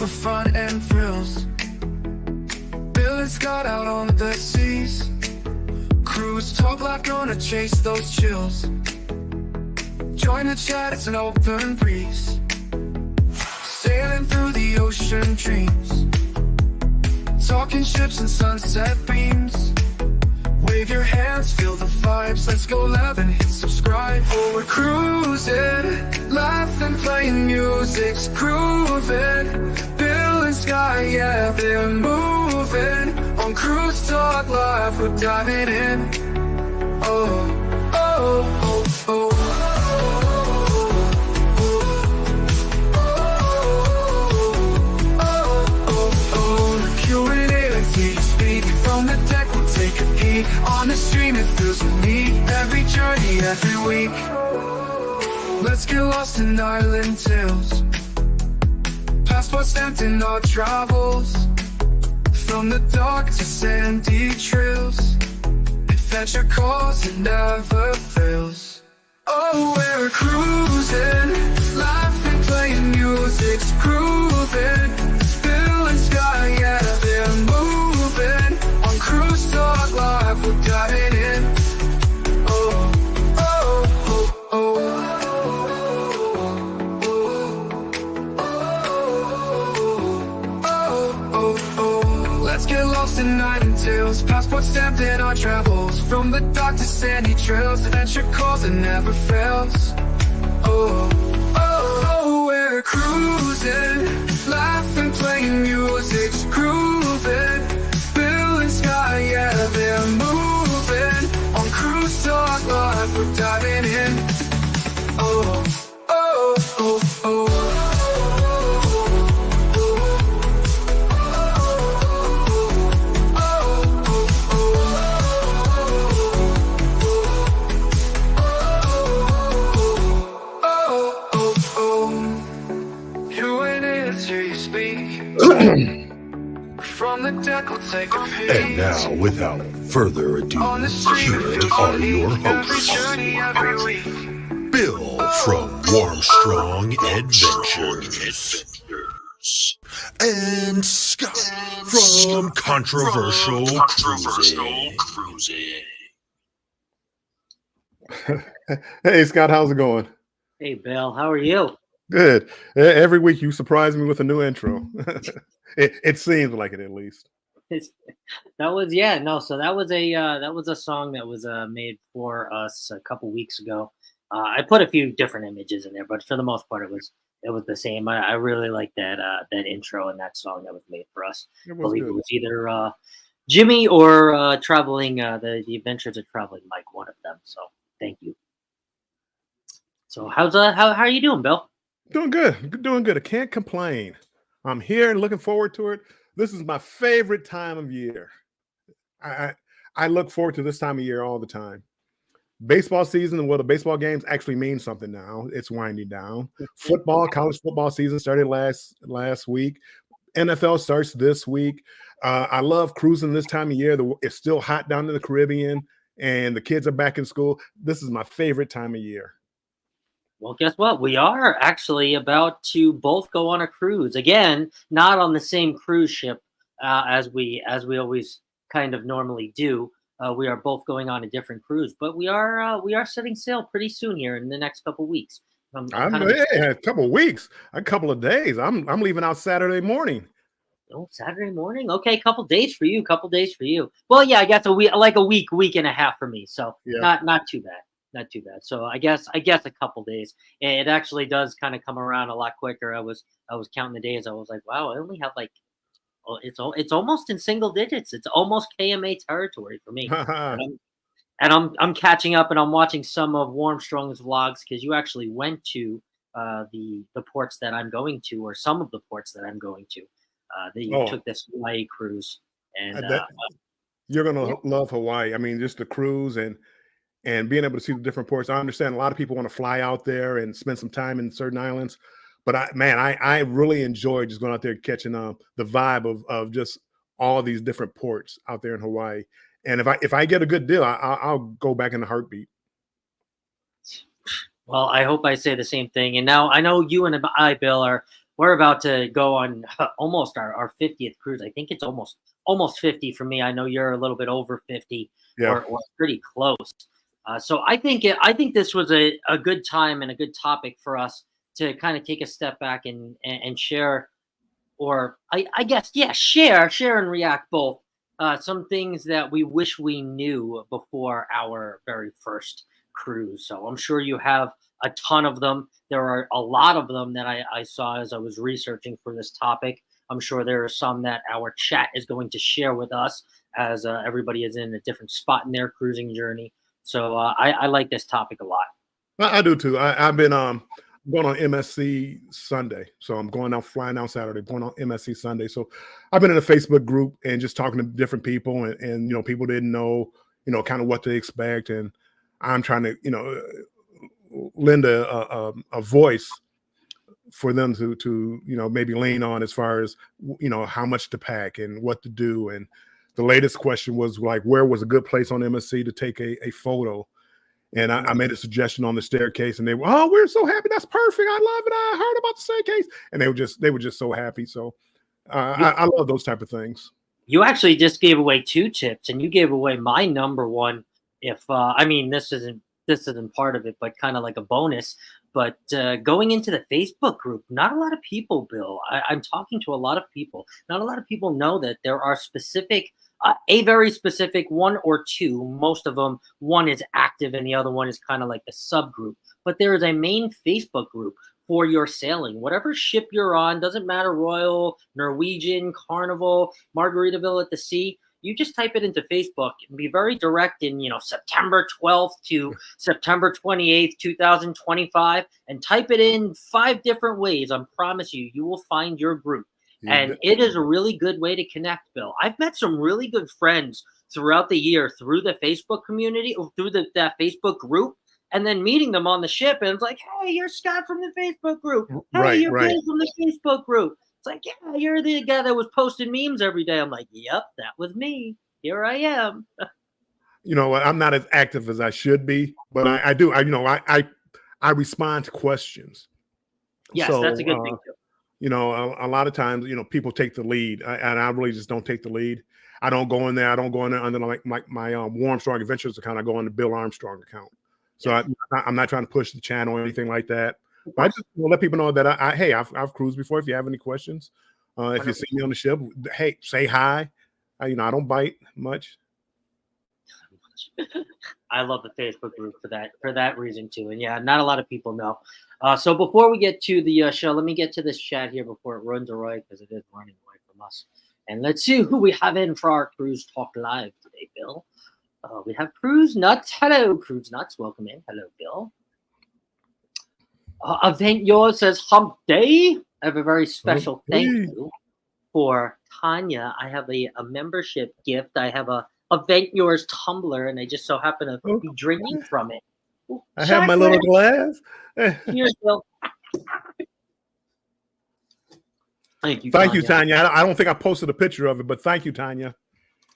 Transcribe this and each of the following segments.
for fun and thrills. Bill and Scott out on the seas. Cruise talk like gonna chase those chills. Join the chat, it's an open breeze. Sailing through the ocean dreams. Talking ships and sunset beams. Wave your hands, feel the vibes. Let's go live and hit subscribe. Oh, we're cruising, laughing, playing music's grooving. Bill and Sky, yeah, they're moving. On Cruise Talk Live, we're diving in. Oh, oh, oh, oh. On the stream, it feels unique. Every journey, every week. Let's get lost in island tales. Passport stamped in our travels. From the dark to sandy trails. Adventure calls, it never fails. Oh, we're cruising, laughing, playing music's grooving. Bill and Sky, yeah, they're moving. On Cruise Talk Live, we're diving in. Oh, oh, oh, oh. Oh, oh, oh. Let's get lost in night and tales. Passport stamped in our travels. From the dark to sandy trails. Adventure calls, it never fails. Oh, oh, oh, we're cruising, laughing, playing music's grooving. Bill and Sky, yeah, they're moving. On Cruise Talk Live, we're diving in. Oh, oh, oh, oh. From the deck, we'll take a peek. And now, without further ado, here are your hosts, Bill from Warmstrong Adventures, and Scott from Controversial Cruising. Hey, Scott, how's it going? Hey, Bill, how are you? Good. Every week you surprise me with a new intro. It seems like it, at least. That was a song that was made for us a couple weeks ago. I put a few different images in there, but for the most part, it was the same. I really like that intro and that song that was made for us. I believe it was either Jimmy or traveling the Adventures of Traveling Mike, one of them. So thank you. So how are you doing, Bill? Doing good. Doing good. I can't complain. I'm here and looking forward to it. This is my favorite time of year. I look forward to this time of year all the time. Baseball season, well, the baseball games actually mean something now. It's winding down. College football season started last week. NFL starts this week. I love cruising this time of year. It's still hot down in the Caribbean, and the kids are back in school. This is my favorite time of year. Well, guess what? We are actually about to both go on a cruise again, not on the same cruise ship as we always kind of normally do. We are both going on a different cruise, but we are setting sail pretty soon here in the next couple of weeks. A couple of weeks, a couple of days. I'm leaving out Saturday morning. Oh, Saturday morning. Okay, couple days for you. Well, yeah, I guess a week and a half for me. So yeah. Not too bad. Not too bad. So I guess a couple days. It actually does kind of come around a lot quicker. I was counting the days. I was like, wow, I only have it's almost in single digits. It's almost KMA territory for me. and I'm catching up, and I'm watching some of Warmstrong's vlogs because you actually went to the ports that I'm going to, or some of the ports that I'm going to. That you took this Hawaii cruise, and you're gonna love Hawaii. I mean, just the cruise and being able to see the different ports. I understand a lot of people want to fly out there and spend some time in certain islands, but I really enjoy just going out there catching the vibe of just all these different ports out there in Hawaii. And if I get a good deal, I'll go back in a heartbeat. Well, I hope I say the same thing. And now I know you and I, Bill, are we're about to go on almost our 50th cruise. I think it's almost 50 for me. I know you're a little bit over 50, or pretty close. So I think this was a good time and a good topic for us to kind of take a step back and share, or I guess, share and react both. Some things that we wish we knew before our very first cruise. So I'm sure you have a ton of them. There are a lot of them that I saw as I was researching for this topic. I'm sure there are some that our chat is going to share with us as everybody is in a different spot in their cruising journey. So I like this topic a lot. I do too. I've been going on MSC Sunday. So I'm flying out Saturday, going on MSC Sunday. So I've been in a Facebook group and just talking to different people, and people didn't know, kind of what to expect. And I'm trying to, lend a voice for them to maybe lean on as far as, how much to pack and what to do. And the latest question was like, where was a good place on MSC to take a photo? And I made a suggestion on the staircase, and they were, oh, we're so happy. That's perfect. I love it. I heard about the staircase. And they were just so happy. So I love those type of things. You actually just gave away 2 tips, and you gave away my number one. If this isn't part of it, but kind of like a bonus. But going into the Facebook group, not a lot of people, Bill. I'm talking to a lot of people. Not a lot of people know that there are specific, a very specific 1 or 2. Most of them, one is active and the other one is kind of like a subgroup. But there is a main Facebook group for your sailing. Whatever ship you're on, doesn't matter, Royal, Norwegian, Carnival, Margaritaville at the Sea. You just type it into Facebook and be very direct in, September 12th to September 28th, 2025, and type it in 5 different ways. I promise you will find your group. And it is a really good way to connect, Bill. I've met some really good friends throughout the year through the Facebook community, or through that Facebook group, and then meeting them on the ship. And it's like, hey, you're Scott from the Facebook group. Hey, you're Bill from the Facebook group. It's like, yeah, you're the guy that was posting memes every day. I'm like, yep, that was me. Here I am. I'm not as active as I should be, but I do. I respond to questions. Yes, so, that's a good thing too. A lot of times, people take the lead, and I really just don't take the lead. I don't go in there. I don't go in there under my Warmstrong Adventures account. I go on the Bill Armstrong account. So I'm not trying to push the channel or anything like that. I just let people know that I've cruised before. If you have any questions, if you see me on the ship, hey, say hi. I don't bite much. I love the Facebook group for that reason too. And yeah, not a lot of people know. So before we get to the show, let me get to this chat here before it runs away, because it is running away from us. And let's see who we have in for our Cruise Talk Live today, Bill. We have Cruise Nuts. Hello, Cruise Nuts. Welcome in. Hello, Bill. Event Yours says hump day. I have a very special thank you for Tanya. I have a membership gift. I have a Event Yours tumbler, and I just so happen to be drinking from it. I have my little glass. Here's Bill. Thank you, Tanya. I don't think I posted a picture of it, but thank you, Tanya.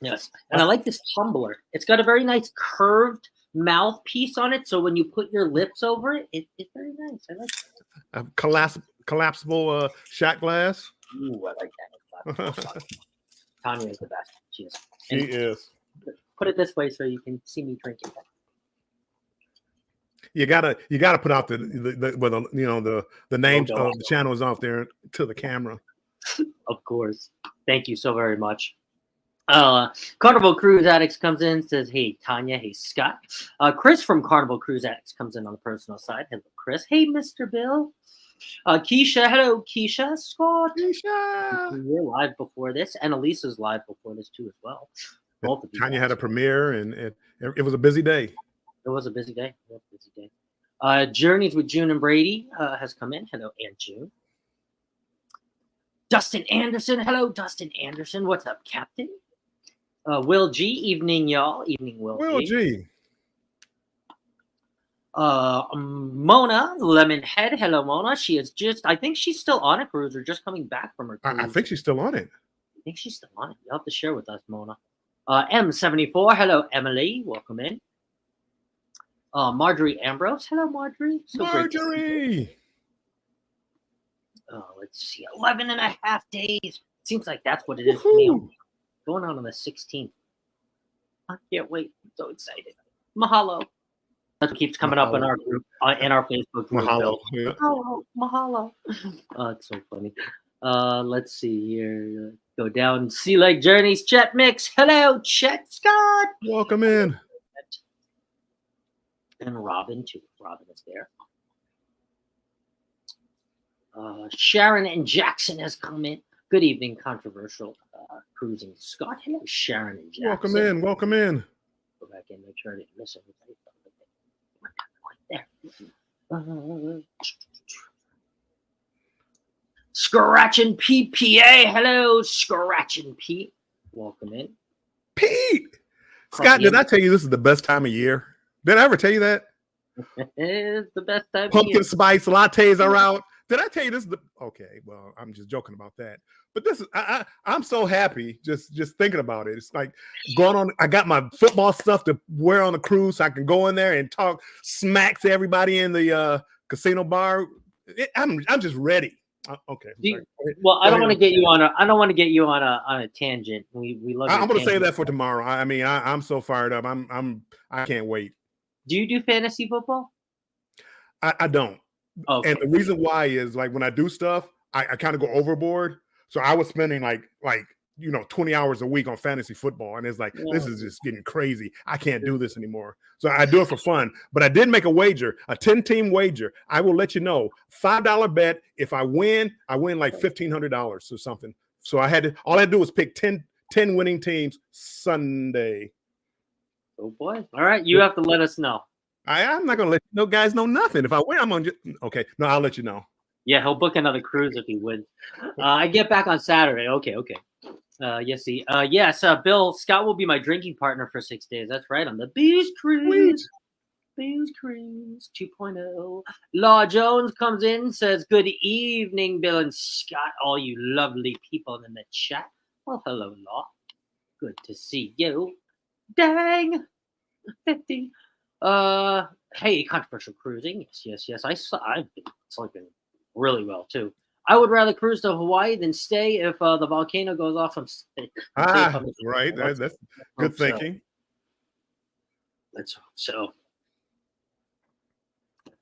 Yes, and I like this tumbler. It's got a very nice curved mouthpiece on it, so when you put your lips over it, it's very nice. I like it. A collapsible shot glass. Ooh, I like that. Tanya is the best. She is. Put it this way so you can see me drinking. You gotta put out the names of the channels out there to the camera. Of course. Thank you so very much. Carnival Cruise Addicts comes in, says, hey, Tanya. Hey, Scott. Chris from Carnival Cruise Addicts comes in on the personal side. Hello, Chris. Hey, Mr. Bill. Keisha. Hello, Keisha. Scott. Keisha. We're live before this. And Elisa's live before this, too, as well. Both of you Tanya had a premiere, and it was a busy day. It was a busy day. Journeys with June and Brady has come in. Hello, Aunt June. Dustin Anderson. Hello, Dustin Anderson. What's up, Captain? Will G. Evening, y'all. Evening, Will G. Mona Lemonhead. Hello, Mona. She is I think she's still on a cruise or just coming back from her cruise. I think she's still on it. I think she's still on it. You'll have to share with us, Mona. M74. Hello, Emily. Welcome in. Marjorie Ambrose. Hello, Marjorie. Marjorie. let's see, 11 and a half days. Seems like that's what it is for me. Going on the 16th. I can't wait. I'm so excited. Mahalo. That keeps coming up in our group, in our Facebook group. Mahalo. Yeah. Oh, mahalo. Oh, it's so funny. Let's see here. Go down. Sea Lake Journeys. Chet Mix. Hello, Chet Scott. Welcome in. And Robin, too. Robin is there. Sharon and Jackson has come in. Good evening, controversial cruising. Scott, hello, Sharon and Jackson. Welcome in. Welcome in. Go back in, make sure I didn't miss anything. There. Scratchin' PPA. Hello, Scratchin' Pete. Welcome in. Pete. Scott, did I tell you this is the best time of year? Did I ever tell you that? It's the best time of Pumpkin year. spice lattes are out. Did I tell you this is the okay? Well, I'm just joking about that. But this is I'm so happy just thinking about it. It's like going on. I got my football stuff to wear on the cruise, so I can go in there and talk smack to everybody in the casino bar. I'm just ready. Okay. Well, I don't want to get you on a tangent. We love. I'm going to say that for tomorrow. I mean, I'm so fired up. I can't wait. Do you do fantasy football? I don't. Okay. And the reason why is like when I do stuff, I kind of go overboard. So I was spending like 20 hours a week on fantasy football, and it's like this is just getting crazy. I can't do this anymore. So I do it for fun. But I did make a wager, a 10-team wager. I will let you know, $5 bet. If I win like $1,500 or something. So all I had to do was pick 10 winning teams Sunday. Oh boy! All right, you have to let us know. I'm not gonna let you know, guys know nothing. If I win, I'm gonna okay. No, I'll let you know. Yeah, he'll book another cruise if he wins. I get back on Saturday. Okay. Yes, see. Yes, Bill Scott will be my drinking partner for 6 days. That's right, on the Booze Cruise. Booze Cruise 2.0. Law Jones comes in, says, "Good evening, Bill and Scott, all you lovely people in the chat." Well, hello, Law. Good to see you. Dang. 50. Hey, controversial cruising. Yes. I've been sleeping really well too. I would rather cruise to Hawaii than stay if the volcano goes off. Right. That's good thinking. Let's hope so.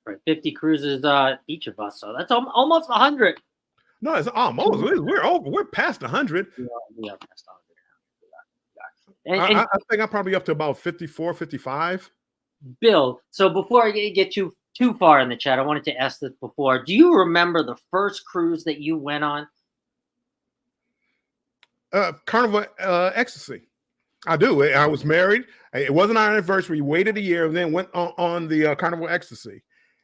Right, 50 cruises each of us, so that's almost 100. No, it's almost. We're past 100. We are past 100. I think I'm probably up to about 54, 55. Bill, so before I get too far in the chat, I wanted to ask this before. Do you remember the first cruise that you went on? Carnival Ecstasy. I do. I was married. It wasn't our anniversary. We waited a year and then went on the Carnival Ecstasy.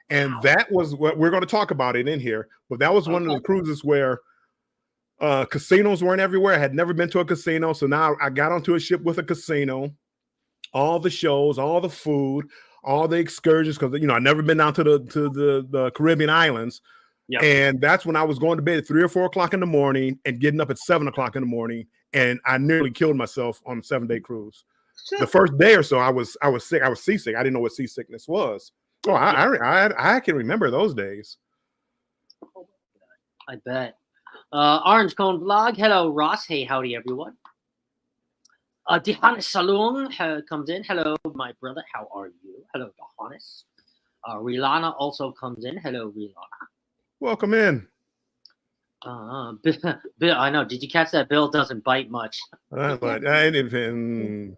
And that was what we're going to talk about it in here. But that was one of the cruises where casinos weren't everywhere. I had never been to a casino. So now I got onto a ship with a casino, all the shows, all the food, all the excursions, because I've never been down to the Caribbean islands. Yep. And that's when I was going to bed at 3 or 4 o'clock in the morning and getting up at 7 o'clock in the morning. And I nearly killed myself on a 7-day cruise. The first day or so, I was sick. I was seasick. I didn't know what seasickness was. Oh, I can remember those days. I bet. Orange Cone Vlog. Hello, Ross. Hey, howdy, everyone. Dehanis Salung comes in. Hello, my brother. How are you? Hello, Dehanis. Rilana also comes in. Hello, Rilana. Welcome in. Bill, I know. Did you catch that? Bill doesn't bite much. But I didn't.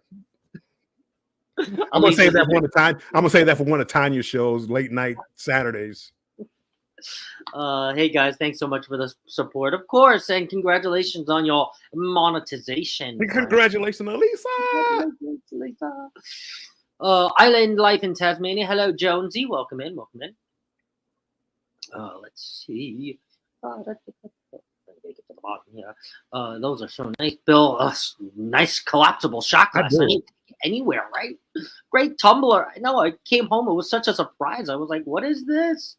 I'm gonna say that for one of time. I'm gonna say that for one of Tanya's shows, late night Saturdays. Hey guys, thanks so much for the support, of course, and congratulations on your monetization. Congratulations, Elisa. Lisa. Island Life in Tasmania. Hello, Jonesy. Welcome in. Let's see. Get to the bottom here. Those are so nice, Bill. Nice collapsible shot glass. Anywhere, right? Great tumbler. I know. I came home. It was such a surprise. I was like, "What is this?"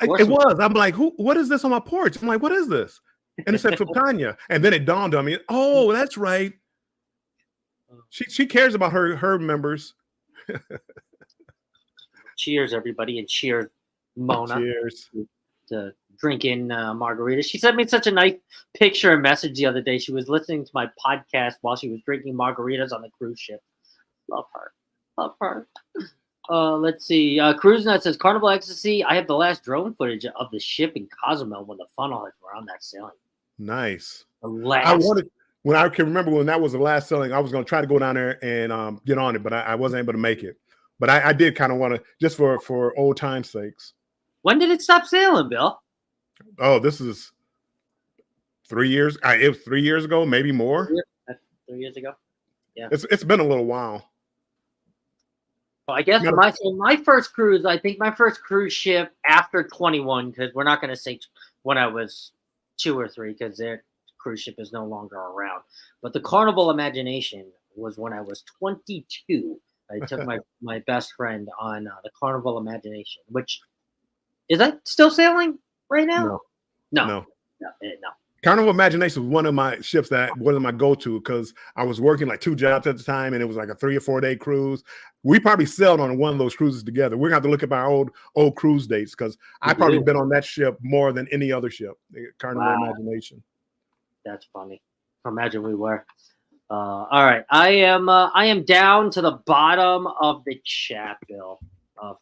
It was. I'm like, what is this on my porch? I'm like, what is this? And it said from Tanya. And then it dawned on me, oh, that's right. She cares about her members. Cheers, everybody, and cheers, Mona. Cheers. To drinking margaritas. She sent me such a nice picture and message the other day. She was listening to my podcast while she was drinking margaritas on the cruise ship. Love her. Love her. Let's see. Cruise Nut says, Carnival Ecstasy, I have the last drone footage of the ship in Cozumel when the funnel were on that sailing. Nice. The last. I can remember when that was the last sailing, I was going to try to go down there and get on it, but I wasn't able to make it. But I did kind of want to, just for old time's sakes. When did it stop sailing, Bill? Oh, this is 3 years. It was 3 years ago, maybe more. 3 years ago. Yeah. It's been a little while. Well, I guess my first cruise, I think my first cruise ship after 21, because we're not going to say when I was 2 or 3, because their cruise ship is no longer around. But the Carnival Imagination was when I was 22. I took my best friend on the Carnival Imagination, which is that still sailing right now? No. Carnival Imagination was one of my ships that wasn't my go-to because I was working like 2 jobs at the time, and it was like a 3 or 4 day cruise. We probably sailed on one of those cruises together. We're gonna have to look up our old cruise dates because I probably been on that ship more than any other ship. Carnival Imagination. That's funny. Imagine we were. All right, I am down to the bottom of the chat, Bill.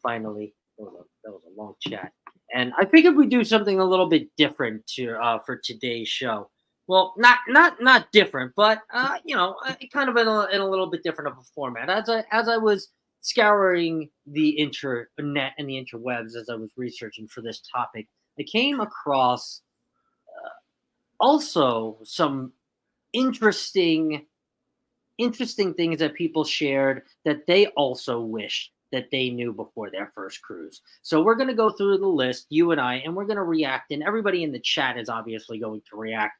Finally, that was a long chat. And I figured we'd do something a little bit different for today's show. Well, not different, but kind of in a little bit different of a format. As I was scouring the internet and the interwebs as I was researching for this topic, I came across also some interesting things that people shared that they also wish that they knew before their first cruise. So we're going to go through the list, you and I, and we're going to react. And everybody in the chat is obviously going to react.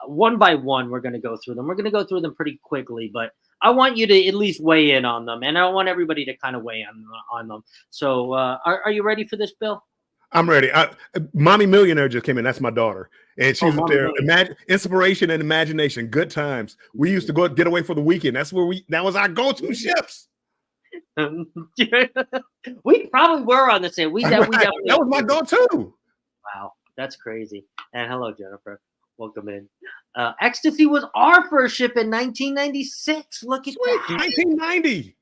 One by one, we're going to go through them. We're going to go through them pretty quickly, but I want you to at least weigh in on them. And I want everybody to kind of weigh on them. So are you ready for this, Bill? I'm ready. Mommy Millionaire just came in. That's my daughter. And she's up there. Inspiration and imagination. Good times. We used to go get away for the weekend. That was our go-to ships. We probably were on the same. That was my go-to. Wow, that's crazy. And hello, Jennifer. Welcome in. Ecstasy was our first ship in 1996. Look at that. 1990.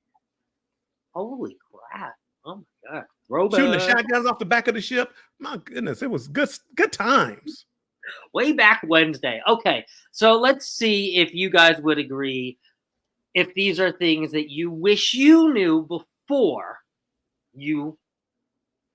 Holy crap! Oh my god. Shooting the shotguns off the back of the ship. My goodness, it was good times. Way back Wednesday. Okay, so let's see if you guys would agree. If these are things that you wish you knew before you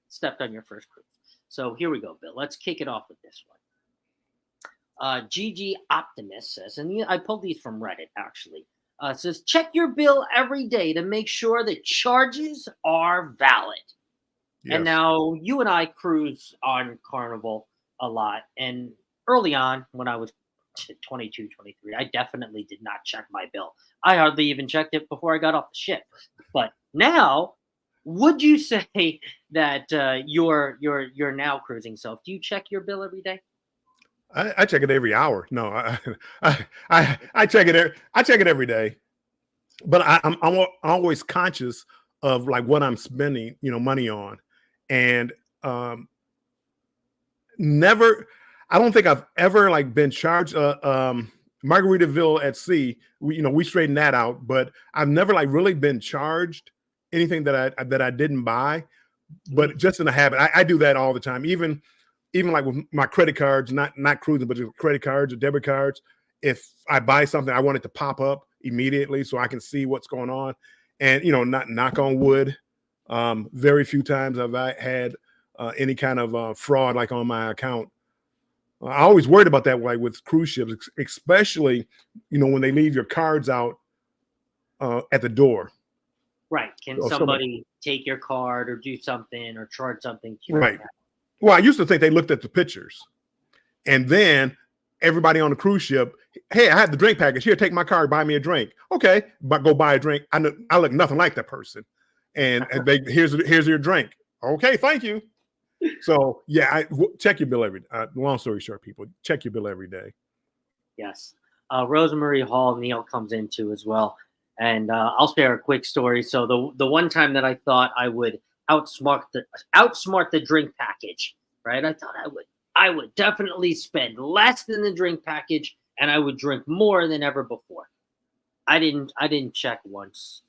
stepped on your first cruise. So here we go, Bill. Let's kick it off with this one. GG Optimist says, and I pulled these from Reddit actually, says, check your bill every day to make sure that charges are valid. Yes. And now you and I cruise on Carnival a lot. And early on when I was 22, 23, I definitely did not check my bill. I hardly even checked it before I got off the ship. But now, would you say that you're now cruising self? Do you check your bill every day? I check it every hour. No, I check it. I check it every day. But I'm always conscious of like what I'm spending, money on, and never. I don't think I've ever like been charged Margaritaville at sea. We straightened that out, but I've never like really been charged anything that I didn't buy. But just in a habit, I do that all the time. Even like with my credit cards, not cruising, but just credit cards or debit cards. If I buy something, I want it to pop up immediately so I can see what's going on. And not knock on wood. Very few times have I had any kind of fraud like on my account. I always worried about that, like with cruise ships, especially, when they leave your cards out at the door. Right. Can somebody take your card or do something or charge something to you? Right. Well, I used to think they looked at the pictures. And then everybody on the cruise ship, hey, I have the drink package. Here, take my card, buy me a drink. Okay, but go buy a drink. I look nothing like that person. And here's your drink. Okay, thank you. So yeah, check your bill every. Long story short, people, check your bill every day. Yes, Rosemary Hall Neil comes into as well, and I'll share a quick story. So the one time that I thought I would outsmart the drink package, right? I thought I would definitely spend less than the drink package, and I would drink more than ever before. I didn't check once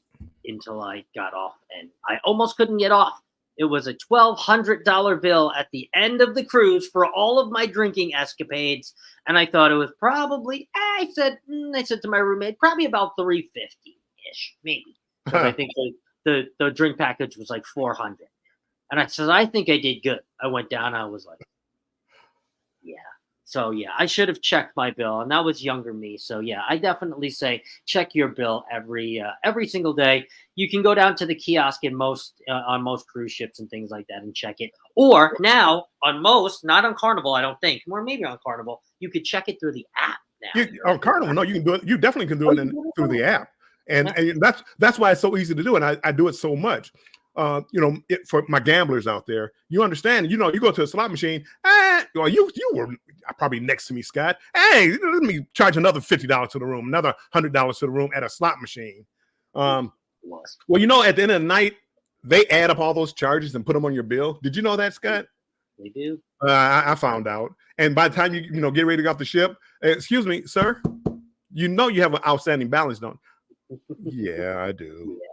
until I got off, and I almost couldn't get off. It was a $1,200 bill at the end of the cruise for all of my drinking escapades, and I thought it was probably. I said to my roommate, probably about $350-ish, maybe. I think the drink package was like $400, and I said, I think I did good. I went down. I was like, yeah. So yeah, I should have checked my bill, and that was younger me. So yeah, I definitely say check your bill every single day. You can go down to the kiosk in on most cruise ships and things like that and check it. Or now on most, not on Carnival, I don't think, or maybe on Carnival, you could check it through the app now. On Carnival, no, you can do it. You definitely can do it through the app, and that's why it's so easy to do, and I do it so much. For my gamblers out there, you understand, you go to a slot machine, you were probably next to me, Scott. Hey, let me charge another $50 to the room, another $100 to the room at a slot machine. Well, at the end of the night, they add up all those charges and put them on your bill. Did you know that, Scott? They do. I found out. And by the time you get ready to get off the ship, excuse me, sir, you have an outstanding balance, don't you? Yeah, I do. Yeah.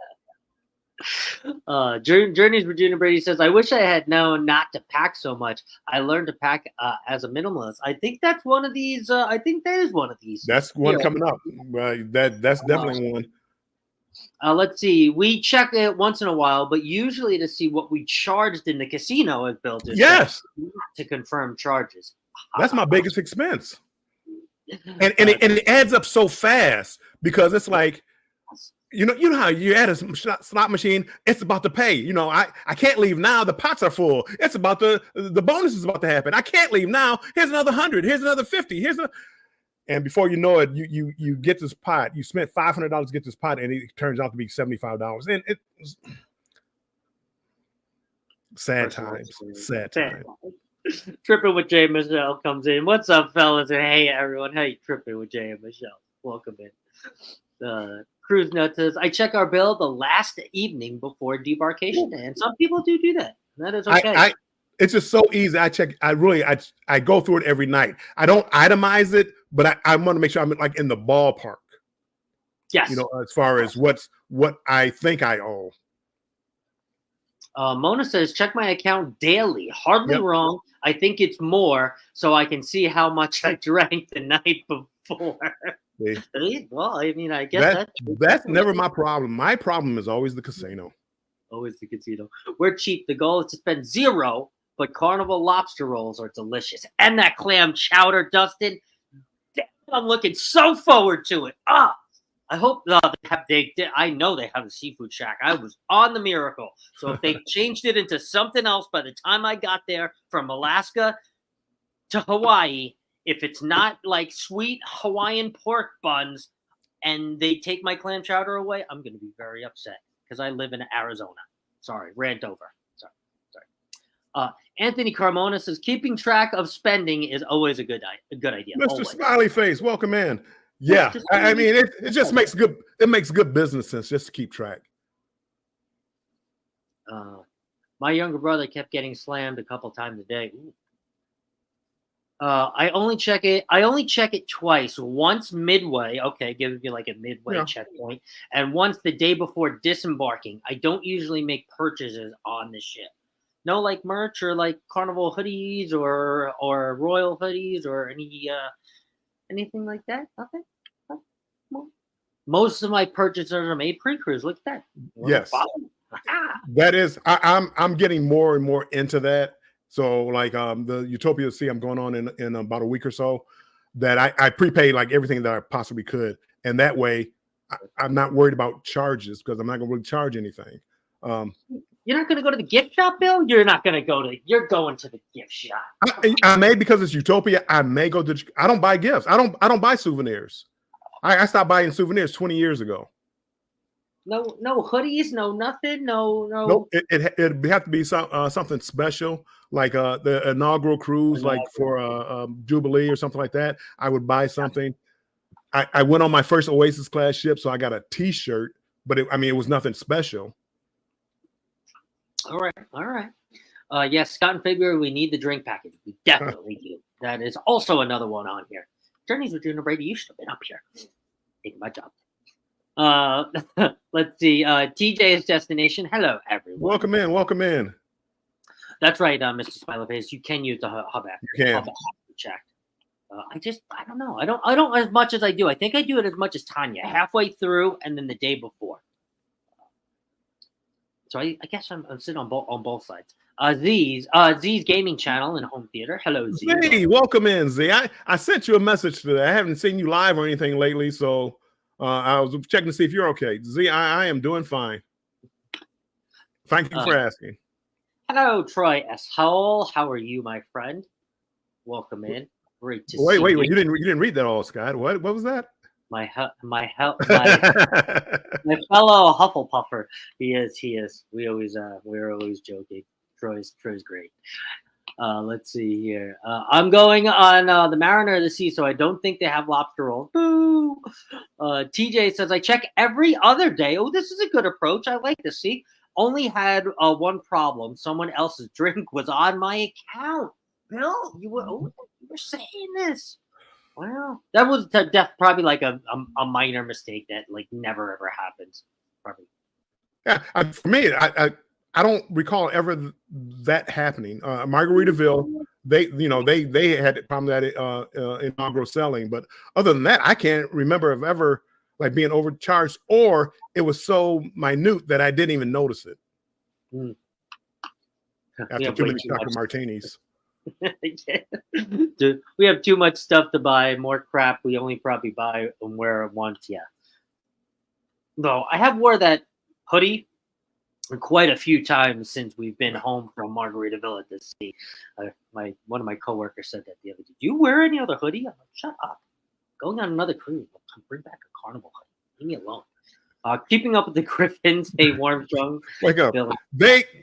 Journey's Virginia Brady says, I wish I had known not to pack so much. I learned to pack as a minimalist. I think that's one of these. I think that is one of these. That's one coming up. That's definitely one. Let's see. We check it once in a while, but usually to see what we charged in the casino as Bill did. Yes. To confirm charges. That's my biggest expense. And it adds up so fast because it's like, you know how you add a slot machine, it's about to pay. I can't leave now. The pots are full. It's about the bonus is about to happen. I can't leave now. Here's another 100. Here's another 50. And before you know it, you get this pot. You spent $500 to get this pot, and it turns out to be $75. And it's sad times. Sad times. Tripping with Jay and Michelle comes in. What's up, fellas? And hey, everyone. Hey, Tripping with Jay and Michelle. Welcome in. Cruise Note says, I check our bill the last evening before debarkation day. And some people do that. That is okay. It's just so easy. I go through it every night. I don't itemize it, but I want to make sure I'm like in the ballpark. Yes. As far as what I think I owe. Mona says, check my account daily. Hardly wrong. I think it's more, so I can see how much I drank the night before. Well, I mean, I guess that's never my problem. My problem is always the casino. Always the casino. We're cheap. The goal is to spend zero, but Carnival lobster rolls are delicious. And that clam chowder, Dustin, I'm looking so forward to it. I hope I know they have a seafood shack. I was on the Miracle. So if they changed it into something else by the time I got there from Alaska to Hawaii, if it's not like sweet Hawaiian pork buns and they take my clam chowder away, I'm going to be very upset because I live in Arizona. Sorry, rant over. Sorry. Anthony Carmona says, keeping track of spending is always a good idea. Mr. Always. Smiley Face, welcome in. Yeah, I mean, it just makes good business sense just to keep track. My younger brother kept getting slammed a couple times a day. Ooh. I only check it twice. Once midway, okay, gives you like a midway checkpoint, and once the day before disembarking. I don't usually make purchases on the ship. No, like merch or like Carnival hoodies or Royal hoodies or anything like that. Nothing. Most of my purchases are made pre-cruise. Look at that. Yes, that is. I'm getting more and more into that. So like the Utopia Sea I'm going on in about a week or so, that I prepaid like everything that I possibly could. And that way I'm not worried about charges because I'm not going to really charge anything. You're not going to go to the gift shop, Bill? You're going to the gift shop. I may, because it's Utopia, I may go to, I don't buy gifts. I don't buy souvenirs. I stopped buying souvenirs 20 years ago. No hoodies, no nothing, no. It'd have to be something special, like the inaugural cruise, like for Jubilee or something like that. I would buy something. I went on my first Oasis class ship, so I got a T-shirt, but it was nothing special. All right. Yes, Scott in February, we need the drink package. We definitely do. That is also another one on here. Journeys with Junior Brady, you should have been up here. Taking my job. Let's see. TJ's destination. Hello, everyone. Welcome in. Welcome in. That's right, Mr. Smileyface. You can use the hub app. You can. Hub app check. I don't know. I don't as much as I do. I think I do it as much as Tanya, halfway through and then the day before. So I guess I'm sitting on both sides. Z's gaming channel and home theater. Hello, Z. Hey, welcome in, Z. I sent you a message today. I haven't seen you live or anything lately, so I was checking to see if you're okay. Z, I am doing fine. Thank you for asking. Hello, Troy S. Howell. How are you, my friend? Welcome in. Great to see you. Wait. You didn't read that all, Scott. What was that? My fellow Hufflepuffer. He is. We're always joking. Troy's great. Let's see here. I'm going on the Mariner of the Sea, so I don't think they have lobster rolls. Boo! TJ says I check every other day. Oh, this is a good approach. I like this. See, only had one problem. Someone else's drink was on my account. Bill, you were saying this. Well, that was probably like a minor mistake that like never ever happens. Probably. Yeah, for me, I don't recall ever that happening. Margaritaville, they had problem that inaugural selling, but other than that, I can't remember of ever like being overcharged, or it was so minute that I didn't even notice it. After too many chocolate martinis. Dude, we have too much stuff to buy, more crap we only probably buy and wear it once. Yeah. Though I have wore that hoodie quite a few times since we've been home from Margaritaville at the sea. One of my coworkers said that the other day. Do you wear any other hoodie? I'm like, shut up. Going on another cruise. I'll bring back a Carnival hoodie. Leave me alone. Keeping up with the Griffins, Dave Armstrong. Wake up.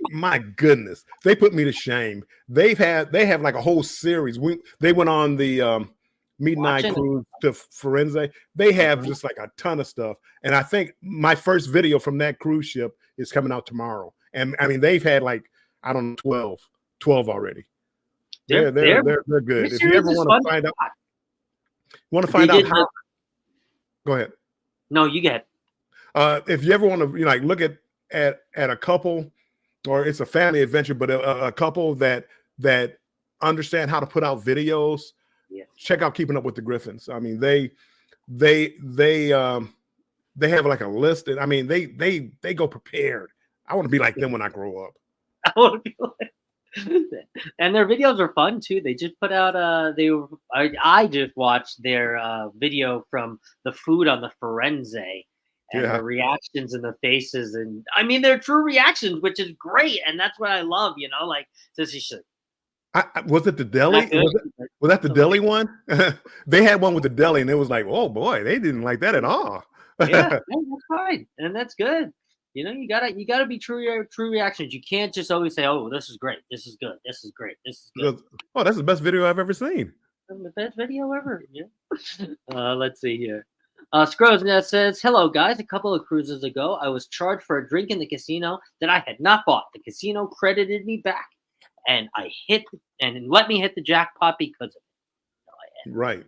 My goodness, they put me to shame. They have like a whole series. They went on the midnight cruise to Firenze. They have just like a ton of stuff. And I think my first video from that cruise ship is coming out tomorrow. And I mean, they've had like, I don't know, 12 already. They're good. If you ever want to find out, how, go ahead. No, you get it. If you ever want to look at a couple, or it's a family adventure, but a couple that understand how to put out videos, check out Keeping Up with the Griffins. I mean, they have like a list. I mean, they go prepared. I want to be like them when I grow up. I want to be like. And their videos are fun too. They just put out I just watched their video from the food on the Firenze. And the reactions and the faces, and I mean, they're true reactions, which is great, and that's what I love. Like Sissy should. Was it the deli? Was that the deli one? They had one with the deli, and it was like, oh boy, they didn't like that at all. Yeah, that's fine, and that's good. You gotta be true reactions. You can't just always say, oh, this is great, this is good, this is great, this is good. Oh, that's the best video I've ever seen. The best video ever. Yeah. Let's see here. Scroznet says, hello, guys. A couple of cruises ago, I was charged for a drink in the casino that I had not bought. The casino credited me back, and let me hit the jackpot because of it. Right.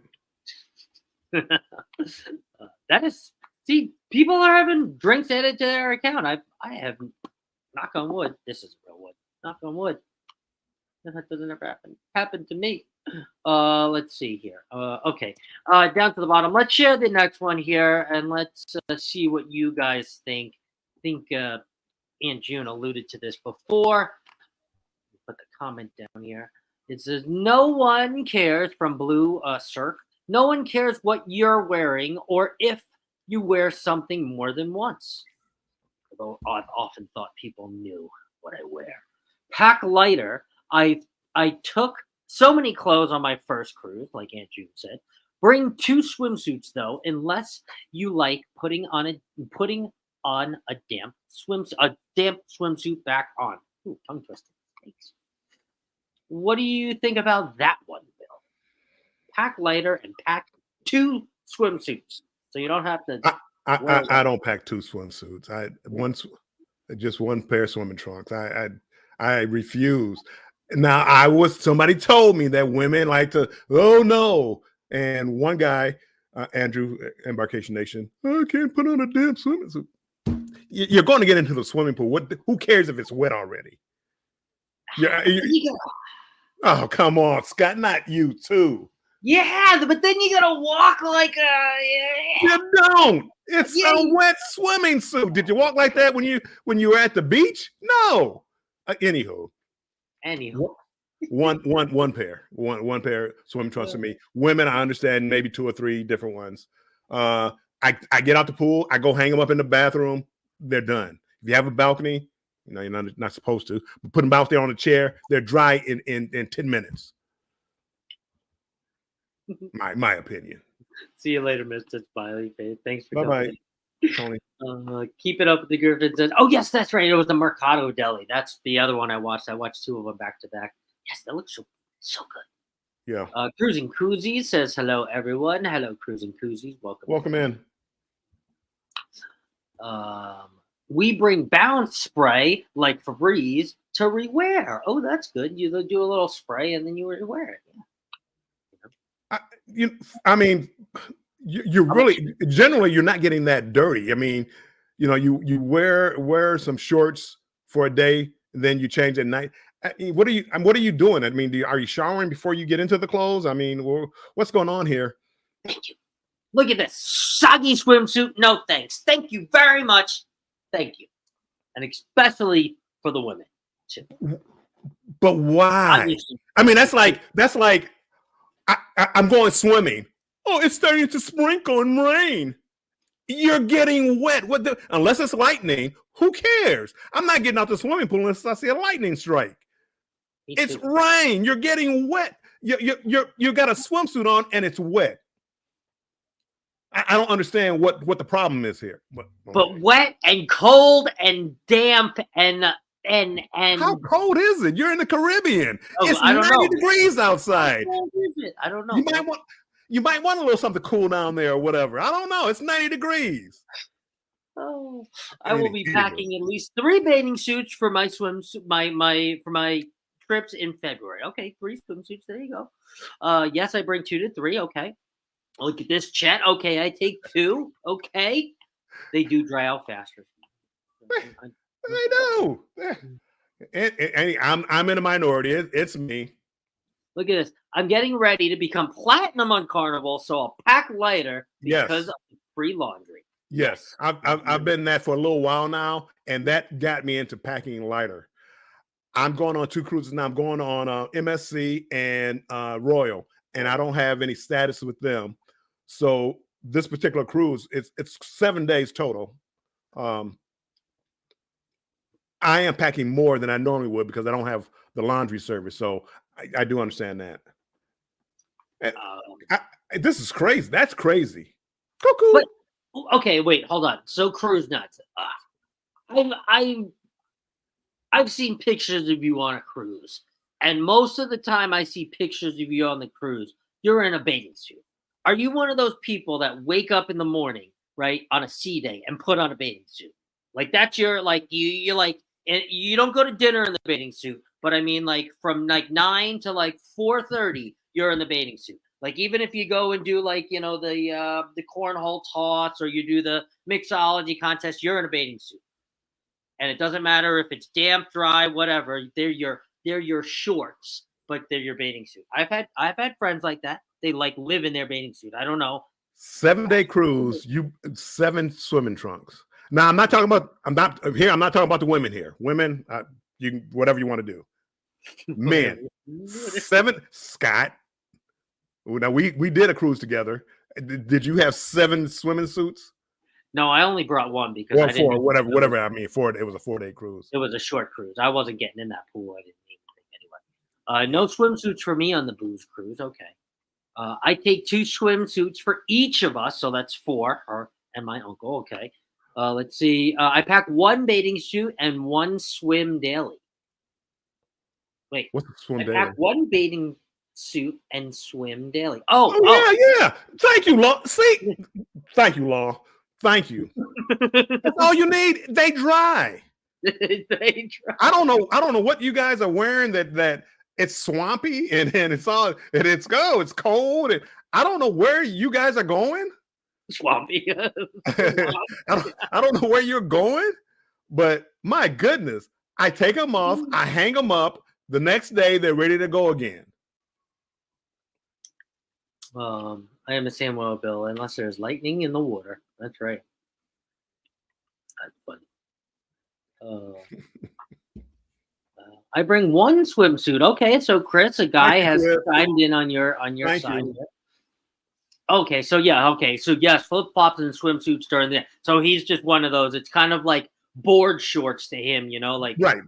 That is, see, people are having drinks added to their account. I have, knock on wood. This is real wood. Knock on wood. That doesn't ever happen to me. Let's see here. Okay. Down to the bottom. Let's share the next one here, and let's see what you guys think. I think Aunt June alluded to this before. Put the comment down here. It says, no one cares, from Blue Cirque. No one cares what you're wearing or if you wear something more than once. Although I've often thought people knew what I wear. Pack lighter. I took so many clothes on my first cruise, like Aunt June said. Bring 2 swimsuits though, unless you like putting on a damp swimsuit back on. Ooh, tongue twister. Thanks. What do you think about that one, Bill? Pack lighter and pack 2 swimsuits, so you don't have to. I don't pack 2 swimsuits. Just one pair of swimming trunks. I refuse. Now, somebody told me that women like to, oh no. And one guy, Andrew, Embarkation Nation, I can't put on a damn swimming suit. You're going to get into the swimming pool. Who cares if it's wet already? Oh, come on, Scott, not you too. Yeah, but then you gotta walk like You don't. It's a wet swimming suit. Did you walk like that when you were at the beach? No. Anywho, one pair swim trunks for me. Women, I understand maybe 2 or 3 different ones. I get out the pool. I go hang them up in the bathroom. They're done. If you have a balcony, you're not supposed to, but put them out there on a chair. They're dry in 10 minutes. My opinion. See you later, Mr. Smiley Face. Thanks for coming. Bye, Tony. Keep it up with the Griffins. Oh yes, that's right. It was the Mercado Deli. That's the other one I watched. I watched 2 of them back to back. Yes, that looks so good. Yeah. Cruising Koozies says hello, everyone. Hello, Cruising Koozies. Welcome in. We bring bounce spray like Febreze to rewear. Oh, that's good. You do a little spray and then you rewear it. Yeah. You really generally you're not getting that dirty. I mean, you wear some shorts for a day, and then you change at night. What are you doing? I mean, are you showering before you get into the clothes? I mean, what's going on here? Thank you. Look at this soggy swimsuit. No thanks. Thank you very much. Thank you, and especially for the women too. But why? I mean, that's like I'm going swimming. Oh, it's starting to sprinkle and rain. You're getting wet. Unless it's lightning, who cares? I'm not getting out the swimming pool unless I see a lightning strike. It's rain. You're getting wet. You got a swimsuit on and it's wet. I don't understand what the problem is here. But wet and cold and damp and how cold is it? You're in the Caribbean. Oh, it's 90 degrees outside. How cold is it? I don't know. You might want a little something cool down there or whatever. I don't know. It's 90 degrees. Oh, I will be packing at least 3 bathing suits for my swimsuit, for my trips in February. Okay, 3 swimsuits. There you go. Yes, I bring 2 to 3. Okay. Look at this, Chet. Okay, I take 2. Okay. They do dry out faster. I know. I'm in a minority. It's me. Look at this. I'm getting ready to become platinum on Carnival, so I'll pack lighter because of free laundry. Yes, I've been that for a little while now, and that got me into packing lighter. I'm going on 2 cruises now. I'm going on MSC and Royal, and I don't have any status with them. So this particular cruise, it's 7 days total. I am packing more than I normally would because I don't have the laundry service. So I do understand that. This is crazy. That's crazy. Cuckoo. But, okay, wait, hold on. So cruise nuts. I've seen pictures of you on a cruise, and most of the time I see pictures of you on the cruise, you're in a bathing suit. Are you one of those people that wake up in the morning, right, on a sea day and put on a bathing suit? Like that's your you like, and you don't go to dinner in the bathing suit, but I mean like from like 9 to like 4:30, you're in the bathing suit. Like even if you go and do like the cornhole toss or you do the mixology contest, you're in a bathing suit, and it doesn't matter if it's damp, dry, whatever. They're your shorts, but they're your bathing suit. I've had friends like that. They like live in their bathing suit. I don't know. 7-day cruise, 7 swimming trunks. Now I'm not talking about the women here. Women, you whatever you want to do. Men, 7. Scott. Now we did a cruise together. Did you have 7 swimming suits? No, I only brought 1 because I didn't. Whatever. I mean, it was a 4-day cruise. It was a short cruise. I wasn't getting in that pool. I didn't need anything anyway. No swimsuits for me on the booze cruise. Okay. I take 2 swimsuits for each of us, so that's 4. Her and my uncle. Okay. Let's see. I pack 1 bathing suit and 1 swim daily. Wait. What's the swim daily? I pack 1 bathing suit and swim daily. Yeah. Thank you, Law. See, thank you, Law. Thank you. That's all you need. They dry. I don't know what you guys are wearing that it's swampy and it's cold and I don't know where you guys are going. Swampy. I don't know where you're going, but my goodness, I take them off, I hang them up. The next day they're ready to go again. I am a Samuel Bill unless there's lightning in the water. That's right. That's funny. I bring one swimsuit. Okay, so Chris, a guy has chimed in on your side. Okay, so yes, flip flops and swimsuits during the. So he's just one of those. It's kind of like board shorts to him, like right.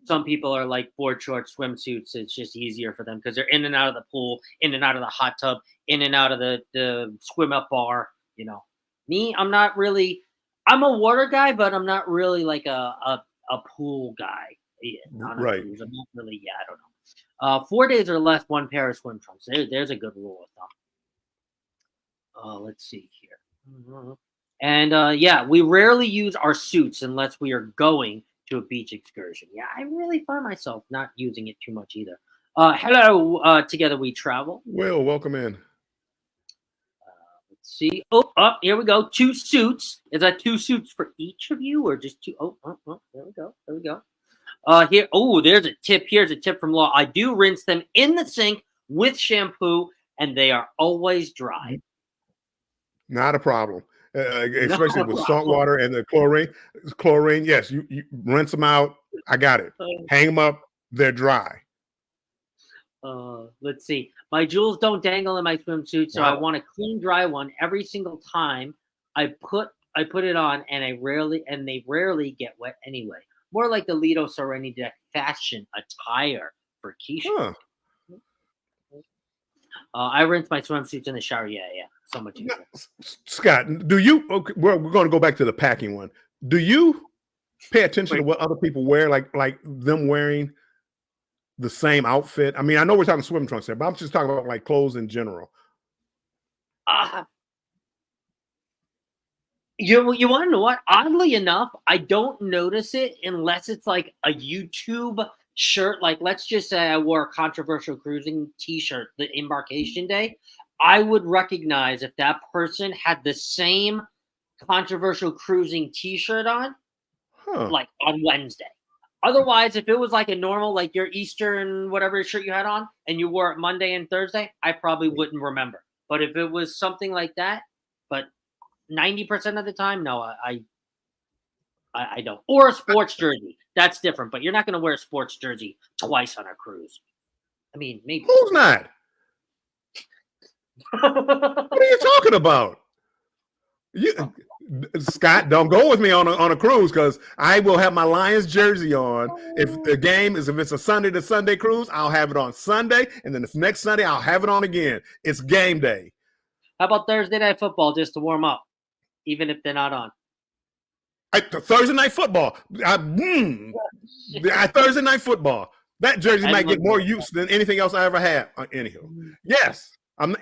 Some people are like board shorts, swimsuits. It's just easier for them because they're in and out of the pool, in and out of the hot tub, in and out of the swim up bar. Me, I'm not really. I'm a water guy, but I'm not really like a pool guy. Yeah, right. I'm not really. Yeah, I don't know. 4 days or less, one pair of swim trunks. There's a good rule of thumb. Let's see here. And we rarely use our suits unless we are going to a beach excursion. Yeah, I really find myself not using it too much either. Hello, Together We Travel. Will, welcome in. Let's see. Oh, here we go. 2 suits. Is that 2 suits for each of you or just 2? Oh, there we go. There we go. Here. Oh, there's a tip. Here's a tip from Law. I do rinse them in the sink with shampoo, and they are always dry. Not a problem. Especially with salt water and the chlorine. Yes, you rinse them out. I got it. Hang them up. They're dry. Let's see. My jewels don't dangle in my swimsuit, so I want a clean, dry one every single time I put it on, and they rarely get wet anyway. More like the Lido Serenity Deck fashion attire for Keisha. Huh. I rinse my swimsuits in the shower. Yeah. So much easier. Scott, do you? Okay, we're going to go back to the packing one. Do you pay attention to what other people wear, like them wearing the same outfit? I mean, I know we're talking swim trunks there, but I'm just talking about like clothes in general. You want to know what? Oddly enough, I don't notice it unless it's like a YouTube shirt. Like, let's just say I wore a Controversial Cruising t-shirt the embarkation day. I would recognize if that person had the same Controversial Cruising t-shirt on, like on Wednesday. Otherwise, if it was like a normal, like your Eastern whatever shirt you had on, and you wore it Monday and Thursday, I probably wouldn't remember. But if it was something like that, but 90% of the time, no, I don't. Or a sports jersey, that's different. But you're not going to wear a sports jersey twice on a cruise. I mean, maybe. Who's not? What are you talking about? Scott, don't go with me on a cruise because I will have my Lions jersey on. If it's a Sunday to Sunday cruise, I'll have it on Sunday, and then the next Sunday I'll have it on again. It's game day. How about Thursday night football just to warm up, even if they're not on? Thursday night football. Thursday night football. That jersey might get more use than anything else I ever had. Anywho, yes. I'm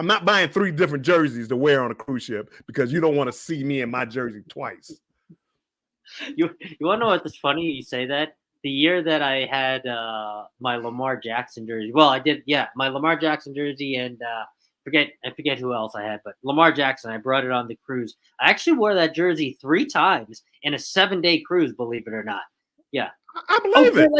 not buying 3 different jerseys to wear on a cruise ship because you don't want to see me in my jersey twice. You want to know what's funny? You say that the year that I had my Lamar Jackson jersey. Well, I did, my Lamar Jackson jersey and I forget who else I had, but Lamar Jackson. I brought it on the cruise. I actually wore that jersey 3 times in a 7-day cruise. Believe it or not. Yeah, I believe it.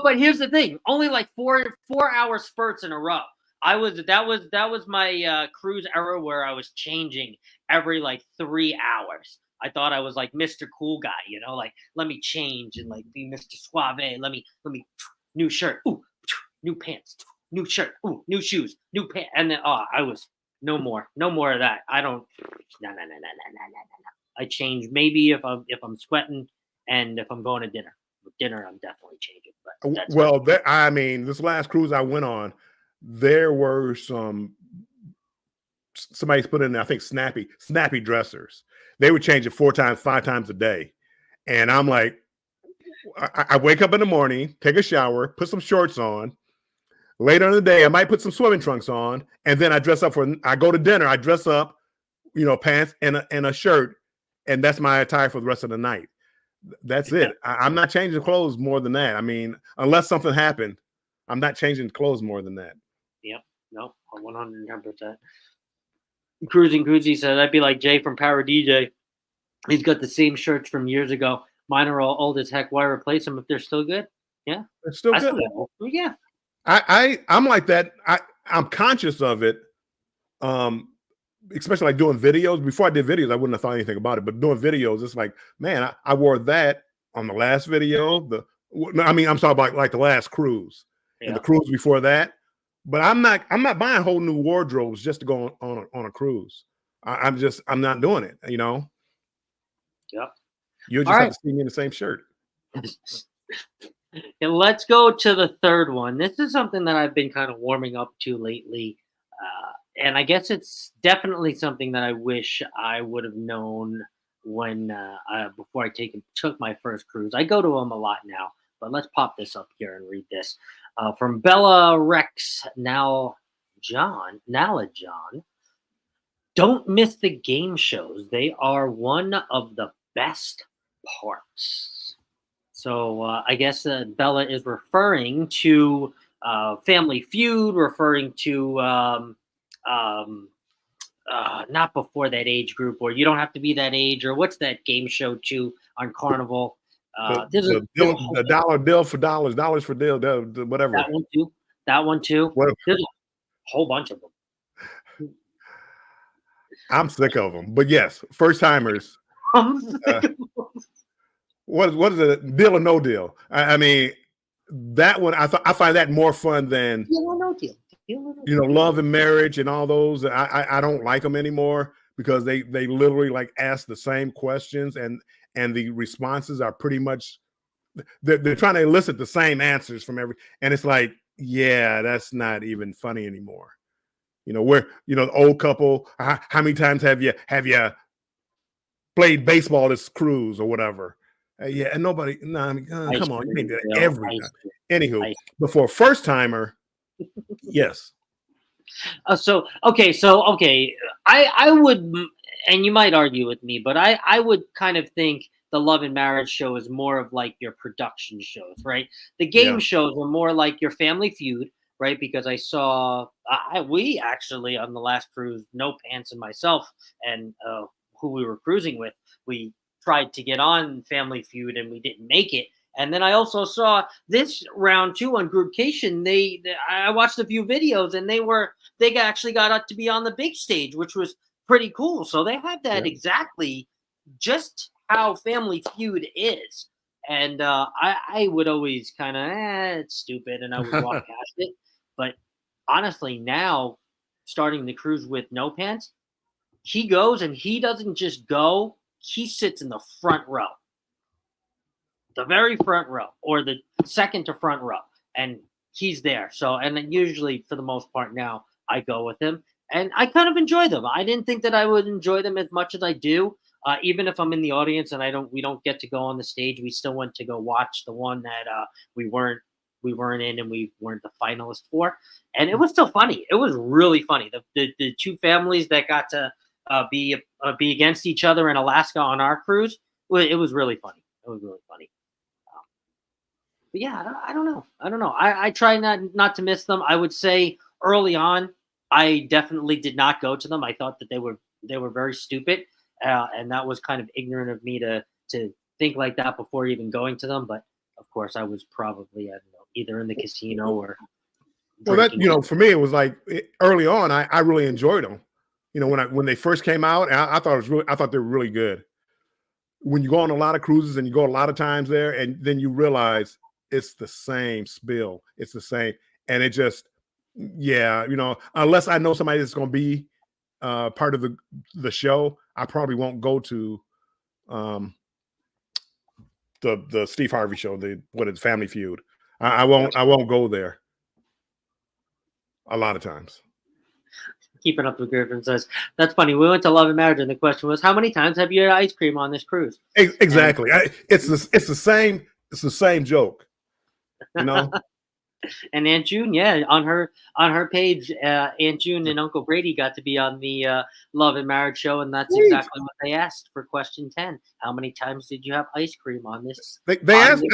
But here's the thing: only like 4-hour spurts in a row. That was my cruise era where I was changing every like 3 hours. I thought I was like Mr. Cool Guy, like let me change and like be Mr. Suave. Let me new shirt, ooh, new pants, new shirt, ooh, new shoes, new pants, and then I was no more of that. I don't. No. I change maybe if I'm sweating and if I'm going to dinner. Dinner, I'm definitely changing. But this last cruise I went on, there were somebody's put in, I think, snappy dressers. They would change it 4 times, 5 times a day. And I'm like, I wake up in the morning, take a shower, put some shorts on. Later in the day, I might put some swimming trunks on. And then I dress up I go to dinner, I dress up, pants and a shirt. and that's my attire for the rest of the night. That's it. I'm not changing clothes more than that. I mean, unless something happened, I'm not changing clothes more than that. Yep. No, 110%. Cruising Cruzy said, I'd be like Jay from Power DJ. He's got the same shirts from years ago. Mine are all old as heck. Why replace them if they're still good? Yeah. They're still good. Yeah. I'm like that. I'm conscious of it. Especially like doing videos. Before I did videos, I wouldn't have thought anything about it. But doing videos, it's like, man, I wore that on the last video. I'm talking about like the last cruise and the cruise before that. But I'm not buying whole new wardrobes just to go on a cruise. I'm not doing it. You know. Yep. You'll just have to see me in the same shirt. And let's go to the third one. This is something that I've been kind of warming up to lately. And I guess it's definitely something that I wish I would have known when before I took my first cruise. I go to them a lot now, but let's pop this up here and read this. From Bella Rex, Nala John. Don't miss the game shows. They are one of the best parts. So I guess Bella is referring to Family Feud, referring to not before that age group, or you don't have to be that age, or what's that game show too on Carnival? The dollar deal for dollars for deal, whatever. That one too. There's a whole bunch of them. I'm sick of them, but yes, first timers. What is it? Deal or no deal? I mean, that one I find that more fun than deal or no deal. Love and Marriage and all those. I don't like them anymore because they literally like ask the same questions and the responses are pretty much they're trying to elicit the same answers from and it's like, yeah, that's not even funny anymore. Where the old couple, how many times have you played baseball this cruise or whatever? Yeah, and nobody. No, I mean, come on, you can't do that every time. Anywho, before first timer, yes. So I would, and you might argue with me, but I would kind of think the Love and Marriage show is more of like your production shows, right? The game shows are more like your Family Feud, right? Because I saw we actually on the last cruise, No Pants and myself and who we were cruising with, we tried to get on Family Feud and we didn't make it. And then I also saw this round too on Groupcation. I watched a few videos and they actually got up to be on the big stage, which was pretty cool. So they had that exactly just how Family Feud is. And I would always kind of, it's stupid, and I would walk past it. But honestly, now starting the cruise with No Pants, he goes and he doesn't just go. He sits in the front row, the very front row, or the second to front row, and he's there. So, and then usually for the most part now, I go with him, and I kind of enjoy them. I didn't think that I would enjoy them as much as I do. Even if I'm in the audience and we don't get to go on the stage, we still went to go watch the one that we weren't in and we weren't the finalist for, and it was still funny. It was really funny. The two families that got to be against each other in Alaska on our cruise, it was really funny. It was really funny. But yeah, I don't know. I try not to miss them. I would say early on, I definitely did not go to them. I thought that they were very stupid, and that was kind of ignorant of me to think like that before even going to them. But of course, I was probably either in the casino or. Well, that for me, it was like early on. I really enjoyed them. When they first came out, I thought they were really good. When you go on a lot of cruises and you go a lot of times there, and then you realize it's the same spill, it's the same, and it just, unless I know somebody that's going to be part of the show, I probably won't go to the Steve Harvey show, Family Feud. I won't go there a lot of times. Keeping Up with Griffin says, that's funny. We went to Love and Marriage, and the question was, how many times have you had ice cream on this cruise? Exactly. It's the same joke. And Aunt June, yeah, on her page, Aunt June and Uncle Brady got to be on the Love and Marriage show, and that's exactly what they asked for question 10. How many times did you have ice cream on this? They asked.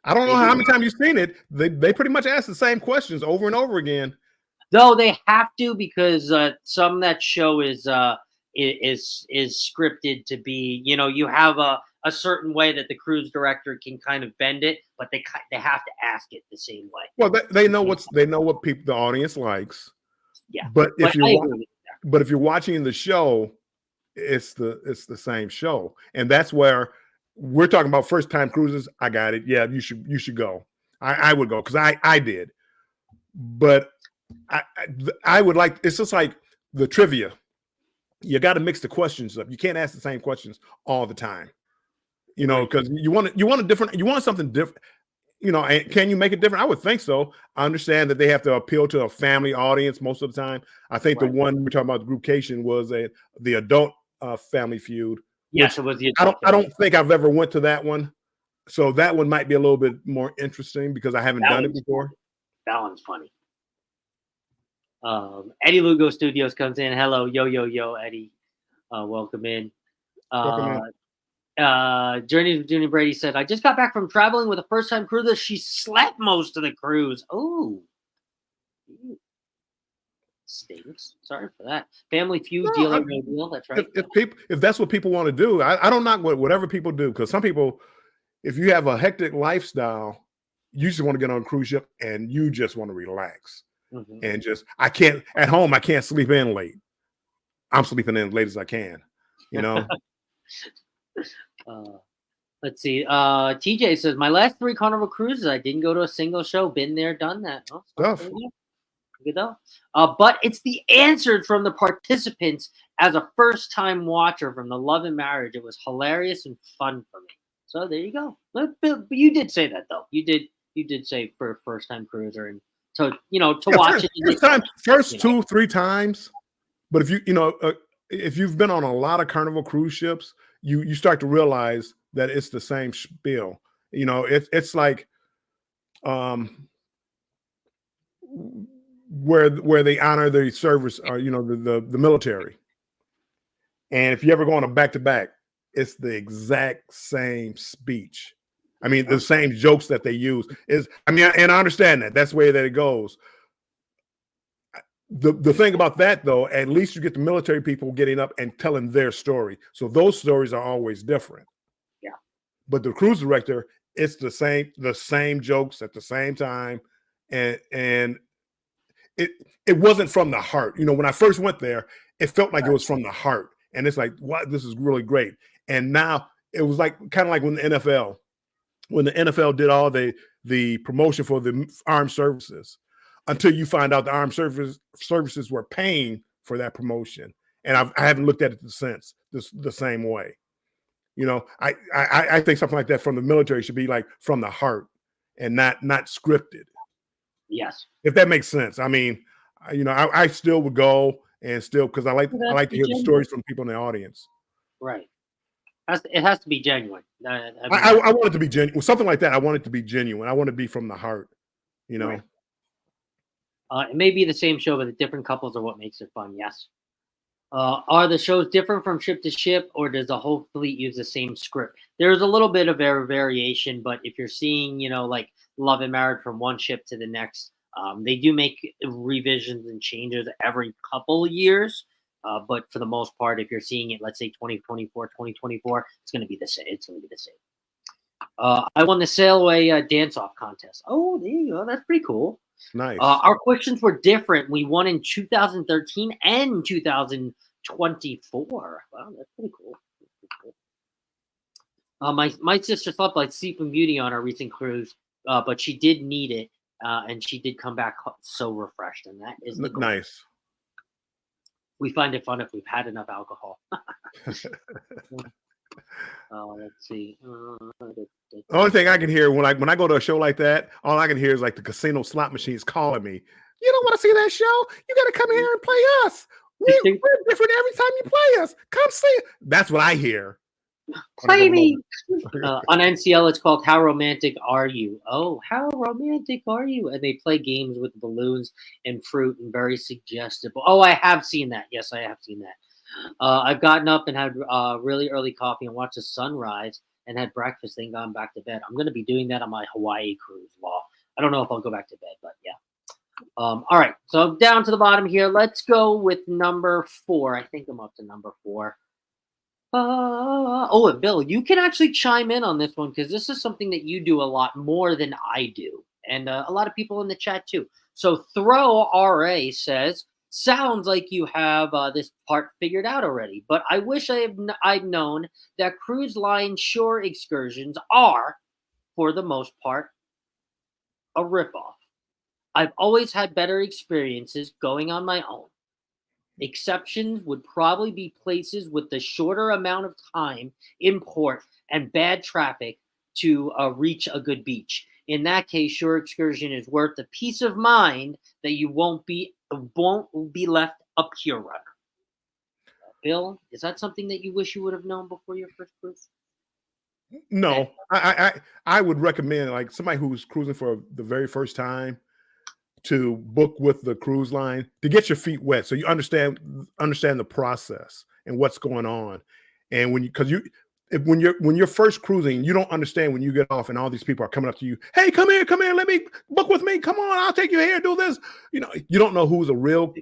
I don't know how many times you've seen it. They pretty much ask the same questions over and over again. Though they have to, because some of that show is scripted to be, you have a certain way that the cruise director can kind of bend it, but they have to ask it the same way. Well, they know what the audience likes. Yeah, but if you're watching the show, it's the same show, and that's where we're talking about first time cruises. I got it. Yeah, you should go. I would go because I did, but I would like. It's just like the trivia. You got to mix the questions up. You can't ask the same questions all the time. Because you want something different. And can you make it different? I would think so. I understand that they have to appeal to a family audience most of the time. I think the one we're talking about, the Groupcation, was the adult Family Feud. Yes, it was the adult. I don't think I've ever went to that one, so that one might be a little bit more interesting because I haven't done it before. That one's funny. Eddie Lugo Studios comes in. Hello, yo, Eddie. Welcome in. Welcome in. Journey with Junior Brady said, I just got back from traveling with a first-time cruiser. She slept most of the cruise. Oh, stinks. Sorry for that. Family Feud, Deal or No Deal. That's right. If that's what people want to do, I don't knock whatever people do, because some people, if you have a hectic lifestyle, you just want to get on a cruise ship and you just want to relax. And just, I can't sleep in late. I'm sleeping in as late as I can, Let's see. TJ says, my last 3 Carnival cruises, I didn't go to a single show. Been there, done that. Oh, stuff. Good though. But it's the answer from the participants as a first-time watcher from the Love and Marriage. It was hilarious and fun for me. So there you go. But you did say that though. You did say for a first-time cruiser, and so watch it. First 2-3 times. But if you've been on a lot of Carnival cruise ships, you start to realize that it's the same spiel. It's like where they honor the service, or the military. And if you ever go on a back-to-back, it's the exact same speech. I mean, the same jokes that they use and I understand that. That's the way that it goes. The thing about that, though, at least you get the military people getting up and telling their story. So those stories are always different. Yeah. But the cruise director, it's the same jokes at the same time. And it wasn't from the heart. When I first went there, it felt like it was from the heart. And it's like, wow, this is really great. And now it was like kind of like when the NFL did all the promotion for the armed services, until you find out the armed services were paying for that promotion. And I haven't looked at it since the same way. I think something like that from the military should be like from the heart and not scripted. Yes. If that makes sense. I mean, I still would go, and still, because I like to hear the stories from people in the audience. Right. It has to be genuine. I want it to be genuine. Something like that. I want it to be genuine. I want it to be from the heart. Right. It may be the same show, but the different couples are what makes it fun. Yes. Are the shows different from ship to ship, or does the whole fleet use the same script? There's a little bit of variation, but if you're seeing, like Love and Marriage from one ship to the next, they do make revisions and changes every couple of years. But for the most part, if you're seeing it, let's say 2024, it's going to be the same. It's going to be the same. I won the Sailway dance-off contest. Oh, there you go. That's pretty cool. Nice. Our questions were different. We won in 2013 and 2024. Wow, that's pretty cool. My sister slept like Sleeping Beauty on our recent cruise, but she did need it, and she did come back so refreshed, and that is nice. We find it fun if we've had enough alcohol. Let's see. The only thing I can hear when I go to a show like that, all I can hear is like the casino slot machines calling me. You don't want to see that show? You got to come here and play us. We're different every time you play us. Come see it. That's what I hear. Play me. On NCL, it's called How Romantic Are You? Oh, how romantic are you? And they play games with balloons and fruit and very suggestible. Oh, I have seen that. Yes, I have seen that. I've gotten up and had really early coffee and watched the sunrise and had breakfast, then gone back to bed. I'm going to be doing that on my Hawaii cruise. Well, I don't know if I'll go back to bed, but yeah. All right, so down to the bottom here. Let's go with number 4. I think I'm up to number 4. And Bill, you can actually chime in on this one because this is something that you do a lot more than I do, and a lot of people in the chat too. So Throw RA says, sounds like you have this part figured out already, but I wish I'd known that cruise line shore excursions are, for the most part, a ripoff. I've always had better experiences going on my own. Exceptions would probably be places with the shorter amount of time in port and bad traffic to reach a good beach. In that case, shore excursion is worth the peace of mind that you won't be left a pure runner. Bill, is that something that you wish you would have known before your first cruise? No, I would recommend, like, somebody who's cruising for the very first time to book with the cruise line to get your feet wet, so you understand the process and what's going on. And when you're first cruising, you don't understand when you get off and all these people are coming up to you. Hey, come here, let me book with me. Come on, I'll take you here. Do this. You don't know who's a real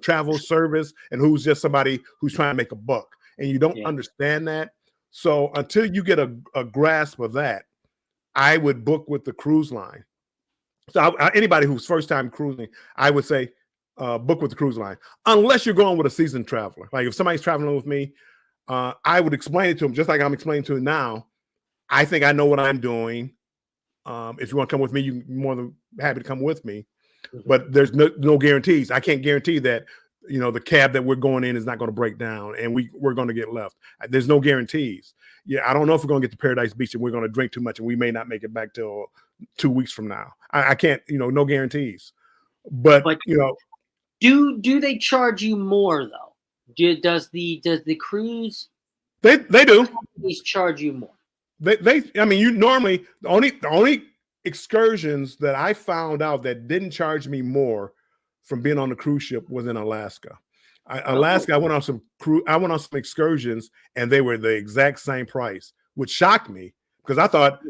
travel service and who's just somebody who's trying to make a buck, and you don't understand that. So until you get a grasp of that, I would book with the cruise line. So anybody who's first time cruising, I would say book with the cruise line, unless you're going with a seasoned traveler. Like if somebody's traveling with me, I would explain it to them just like I'm explaining to them now. I think I know what I'm doing. If you want to come with me, you're more than happy to come with me. But there's no guarantees. I can't guarantee that the cab that we're going in is not going to break down and we're going to get left. There's no guarantees. Yeah, I don't know if we're going to get to Paradise Beach and we're going to drink too much and we may not make it back till 2 weeks from now. I can't, no guarantees. But do they charge you more though? Does the cruise they do charge you more? You normally the only excursions that I found out that didn't charge me more from being on the cruise ship was in Alaska. I went on some excursions and they were the exact same price, which shocked me because I thought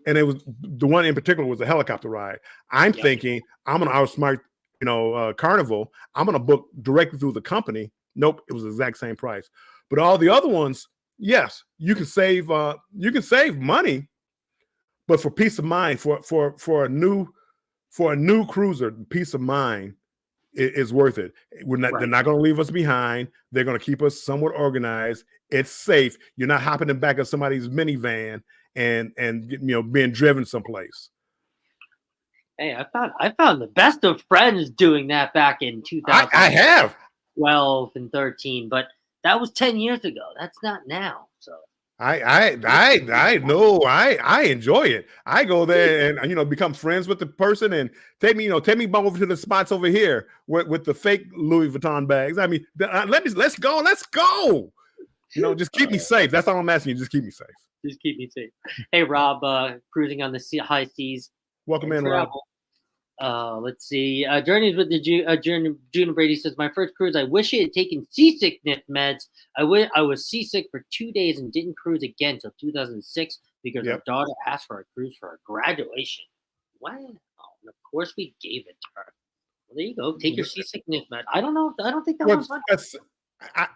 it was the one in particular was a helicopter ride. I'm thinking I'm gonna outsmart Carnival. I'm gonna book directly through the company. Nope, it was the exact same price. But all the other ones, yes, you can save money, but for peace of mind, for a new cruiser, peace of mind is worth it. They're not going to leave us behind. They're going to keep us somewhat organized. It's safe. You're not hopping in the back of somebody's minivan and being driven someplace. Hey, I found the best of friends doing that back in 2000. I have 12 and 13, but that was 10 years ago. That's not now. So I know I enjoy it. I go there and become friends with the person and take me over to the spots over here with the fake Louis Vuitton bags. I mean, let's go. Just keep me safe. That's all I'm asking you. Just keep me safe. Just keep me safe. Hey, Rob, cruising on the high seas. Welcome in, Rob. Let's see. Journeys with the June Brady says, my first cruise, I wish I had taken seasickness meds. I was seasick for 2 days and didn't cruise again until 2006 because our daughter asked for a cruise for her graduation. Wow. And of course we gave it to her. Well, there you go. Take your seasickness med. I don't think that was fun.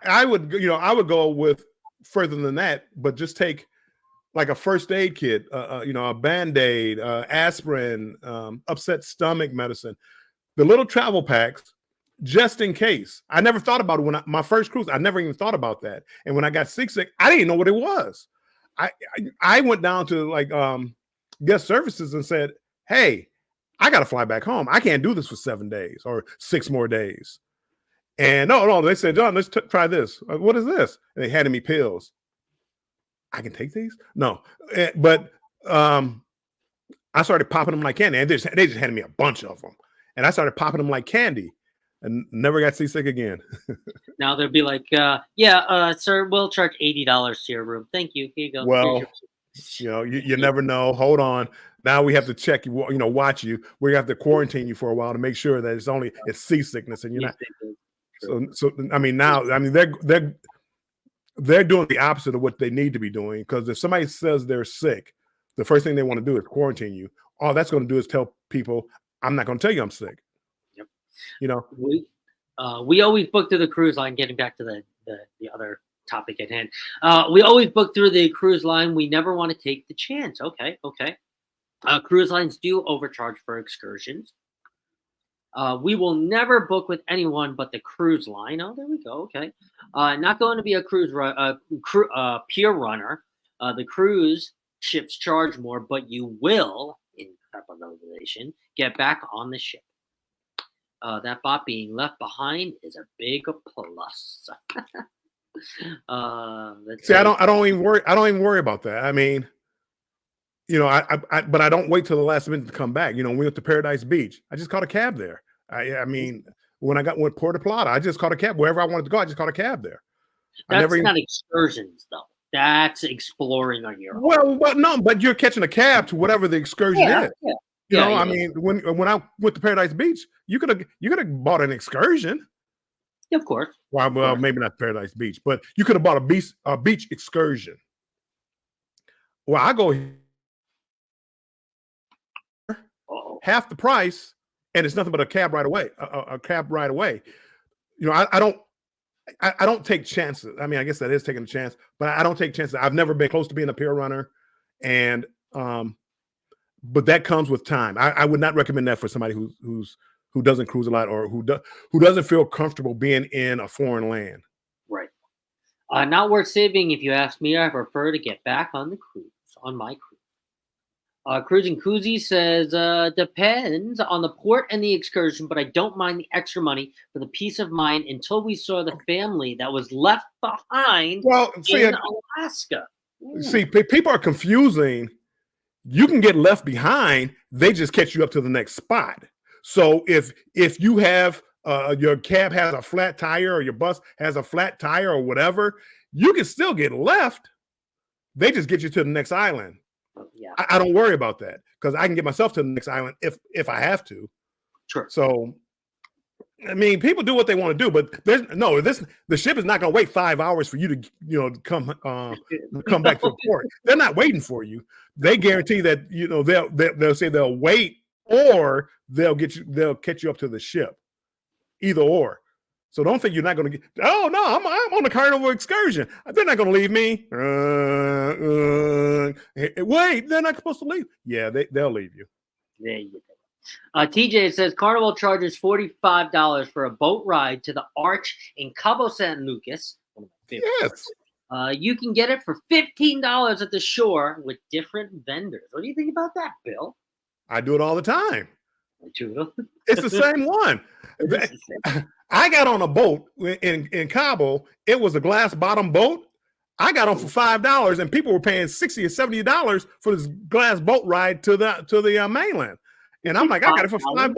I would go with further than that, but just take like a first aid kit, a Band-Aid, aspirin, upset stomach medicine, the little travel packs, just in case. I never thought about it my first cruise. I never even thought about that. And when I got seasick, I didn't know what it was. I went down to like guest services and said, hey, I got to fly back home. I can't do this for 7 days or 6 more days. And no, they said, John, let's try this. What is this? And they handed me pills. I can take these? No. But I started popping them like candy. And they just handed me a bunch of them. And I started popping them like candy. and never got seasick again. Now they'll be like, sir, we'll charge $80 to your room. Thank you. Here you go. Well, you never know. Hold on. Now we have to check you, watch you. We have to quarantine you for a while to make sure that it's seasickness and you're not. So I mean, they're doing the opposite of what they need to be doing, because if somebody says they're sick, the first thing they want to do is quarantine you. All that's going to do is tell people, I'm not going to tell you I'm sick. Yep. We always book through the cruise line. Getting back to the other topic at hand, we always book through the cruise line. We never want to take the chance. Okay. Cruise lines do overcharge for excursions. We will never book with anyone but the cruise line. Oh, there we go. Okay. Not going to be a pier runner. The cruise ships charge more, but you will, in capitalization, get back on the ship. That bot being left behind is a big plus. See, I don't even worry about that. I mean, but I don't wait till the last minute to come back. We went to Paradise Beach. I just caught a cab there. I mean, when I went Puerto Plata, I just caught a cab. Wherever I wanted to go, I just caught a cab there. That's not excursions, though. That's exploring on your own. Well, but you're catching a cab to whatever the excursion is. Yeah. I mean, when I went to Paradise Beach, you could have bought an excursion. Of course. Well, maybe not Paradise Beach, but you could have bought a beach excursion. Well, I go half the price, and it's nothing but a cab right away. A cab right away. I don't take chances. I mean, I guess that is taking a chance, but I don't take chances. I've never been close to being a pier runner, and but that comes with time. I would not recommend that for somebody who doesn't cruise a lot, or who doesn't feel comfortable being in a foreign land. Right. Not worth saving, if you ask me. I prefer to get back on my cruise. Cruising Koozie says, depends on the port and the excursion, but I don't mind the extra money for the peace of mind until we saw the family that was left behind in Alaska. See, people are confusing. You can get left behind. They just catch you up to the next spot. So if you have your cab has a flat tire, or your bus has a flat tire, or whatever, you can still get left. They just get you to the next island. Yeah, I don't worry about that, because I can get myself to the next island if I have to. Sure. So, I mean, people do what they want to do, but the ship is not going to wait 5 hours for you to come back to the port. They're not waiting for you. They guarantee that they'll say they'll wait, or they'll catch you up to the ship. Either or. So don't think you're not going to get. Oh no, I'm on the Carnival excursion. They're not going to leave me. Wait, they're not supposed to leave. Yeah, they'll leave you. There you go. TJ says Carnival charges $45 for a boat ride to the Arch in Cabo San Lucas. Yes. You can get it for $15 at the shore with different vendors. What do you think about that, Bill? I do it all the time. It's the same one. I got on a boat in Cabo. It was a glass bottom boat. I got on for $5, and people were paying $60 or $70 for this glass boat ride to the mainland. And I'm like, I got it for $5.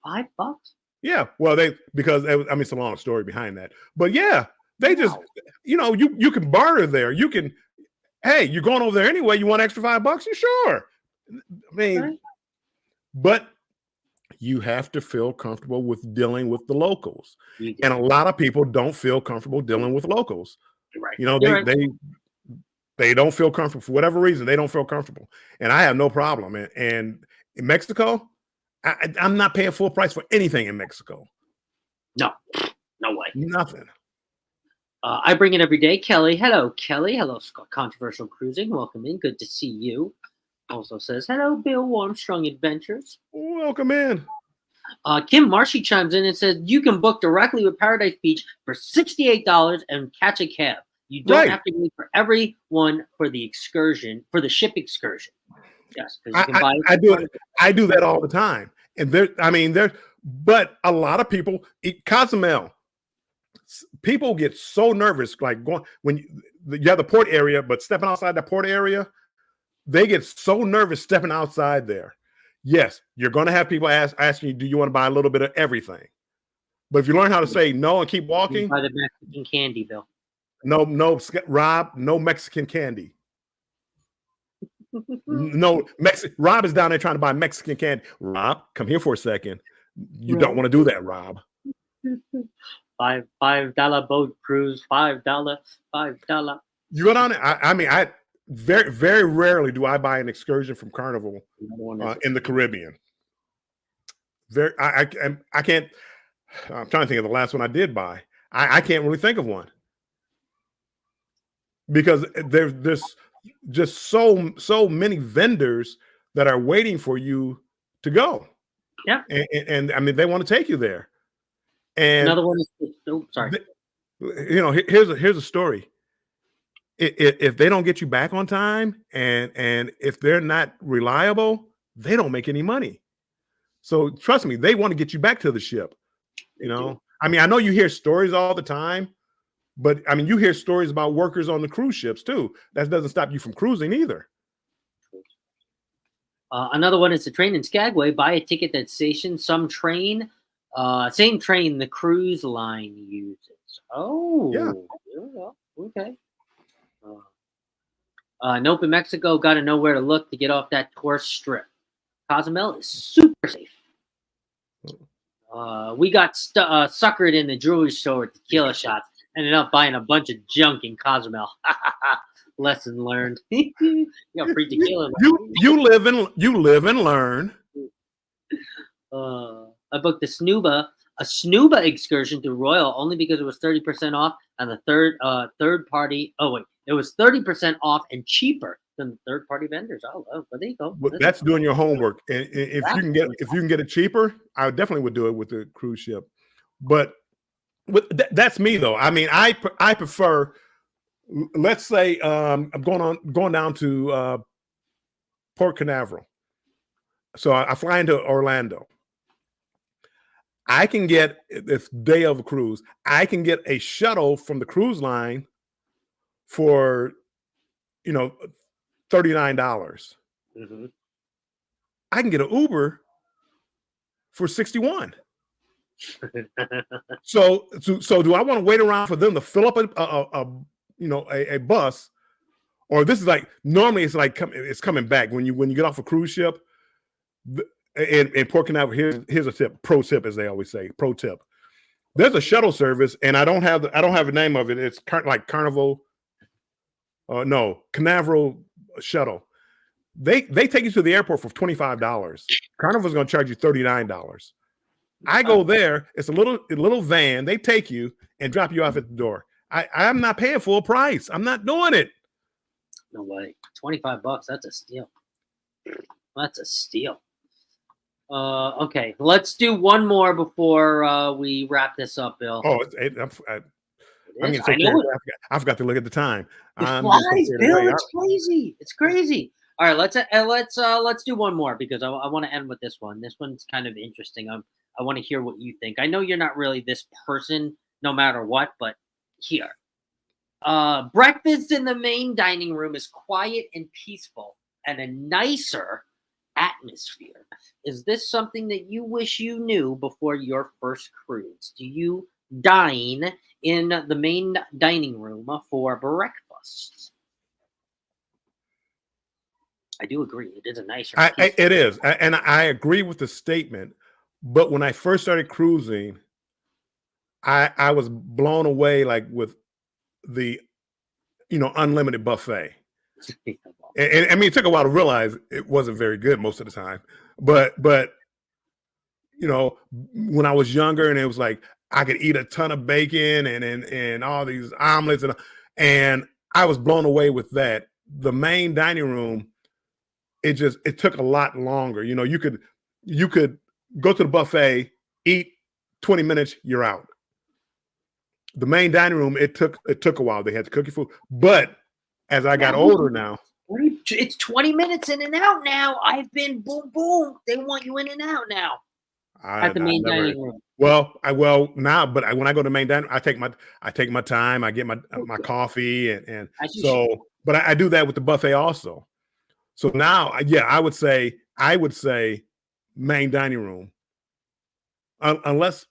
$5? Yeah. Well, it's a long story behind that. But yeah, they just, you can barter there. You can, hey, you're going over there anyway. You want extra $5? You sure? I mean, okay. But you have to feel comfortable with dealing with the locals. And a lot of people don't feel comfortable dealing with locals. Right. They don't feel comfortable for whatever reason. They don't feel comfortable. And I have no problem. And in Mexico, I'm not paying full price for anything in Mexico. No way. Nothing. I bring it every day. Kelly. Hello, Kelly. Hello, Controversial Cruising. Welcome in. Good to see you. Also says, hello, Bill Armstrong Adventures. Welcome in. Kim Marshy chimes in and says, you can book directly with Paradise Beach for $68 and catch a cab. You don't have to wait for everyone for the excursion, for the ship excursion. Yes, because you can buy it. I do that all the time. And but a lot of people, Cozumel, people get so nervous, like when you have the port area, but stepping outside the port area, they get so nervous stepping outside there. Yes, you're going to have people asking you, do you want to buy a little bit of everything? But if you learn how to say no and keep walking, by the Mexican candy, Bill. no, Rob, no Mexican candy. No, Rob is down there trying to buy Mexican candy. Rob, come here for a second. You don't want to do that, Rob. $5 boat cruise, $5. You go down there. I mean, I very, very rarely do I buy an excursion from Carnival in the Caribbean. I can't. I'm trying to think of the last one I did buy. I can't really think of one because there's just so many vendors that are waiting for you to go. Yeah, and I mean they want to take you there. And another one is sorry. Here's a story. If they don't get you back on time and if they're not reliable, they don't make any money. So trust me, they want to get you back to the ship. I mean, I know you hear stories all the time, but I mean, you hear stories about workers on the cruise ships too. That doesn't stop you from cruising either. Another one is the train in Skagway. Buy a ticket that station. Some train, same train the cruise line uses. Oh, yeah. Okay. Nope, in Mexico, got to know where to look to get off that tourist strip. Cozumel is super safe. We got suckered in the jewelry store with tequila shots. Ended up buying a bunch of junk in Cozumel. Lesson learned. You got free tequila. You live and learn. I booked a Snuba excursion to Royal only because it was 30% off on the third party. Oh wait, it was 30% off and cheaper than the third party vendors. Oh, well, there you go. But that's doing your homework. And if you can get it cheaper, I definitely would do it with the cruise ship. But that's me though. I mean, I prefer. Let's say I'm going down to Port Canaveral. So I fly into Orlando. I can get, this day of a cruise, I can get a shuttle from the cruise line for, $39. Mm-hmm. I can get an Uber for $61. So do I want to wait around for them to fill up a bus? Or this is like, normally it's like it's coming back when you get off a cruise ship. In Port Canaveral, here's a tip, pro tip, as they always say, pro tip. There's a shuttle service, and I don't have the name of it. It's like Carnival, Canaveral shuttle. They take you to the airport for $25. Carnival's going to charge you $39. I go there. It's a little van. They take you and drop you off at the door. I'm not paying full price. I'm not doing it. No way. $25. That's a steal. That's a steal. Okay, let's do one more before we wrap this up, Bill. Oh, I forgot to look at the time. It flies, Bill. It's crazy. It's crazy. All right, let's do one more because I want to end with this one. This one's kind of interesting. I want to hear what you think. I know you're not really this person, no matter what, but here. Breakfast in the main dining room is quiet and peaceful and a nicer atmosphere. Is this something that you wish you knew before your first cruise? Do you dine in the main dining room for breakfast? I do agree. It is a nicer. It is, and I agree with the statement. But when I first started cruising, I was blown away, like with the, unlimited buffet. And I mean, it took a while to realize it wasn't very good most of the time. But when I was younger, and it was like I could eat a ton of bacon and all these omelets, and I was blown away with that. The main dining room, it took a lot longer. You could go to the buffet, eat 20 minutes, you're out. The main dining room, it took a while. They had to cook your food, but as I got older now. It's 20 minutes in and out now. I've been boom, boom. They want you in and out now. At the main dining room. Now, but when I go to main dining, I take my time. I get my coffee and so. But I do that with the buffet also. So now, I would say main dining room, unless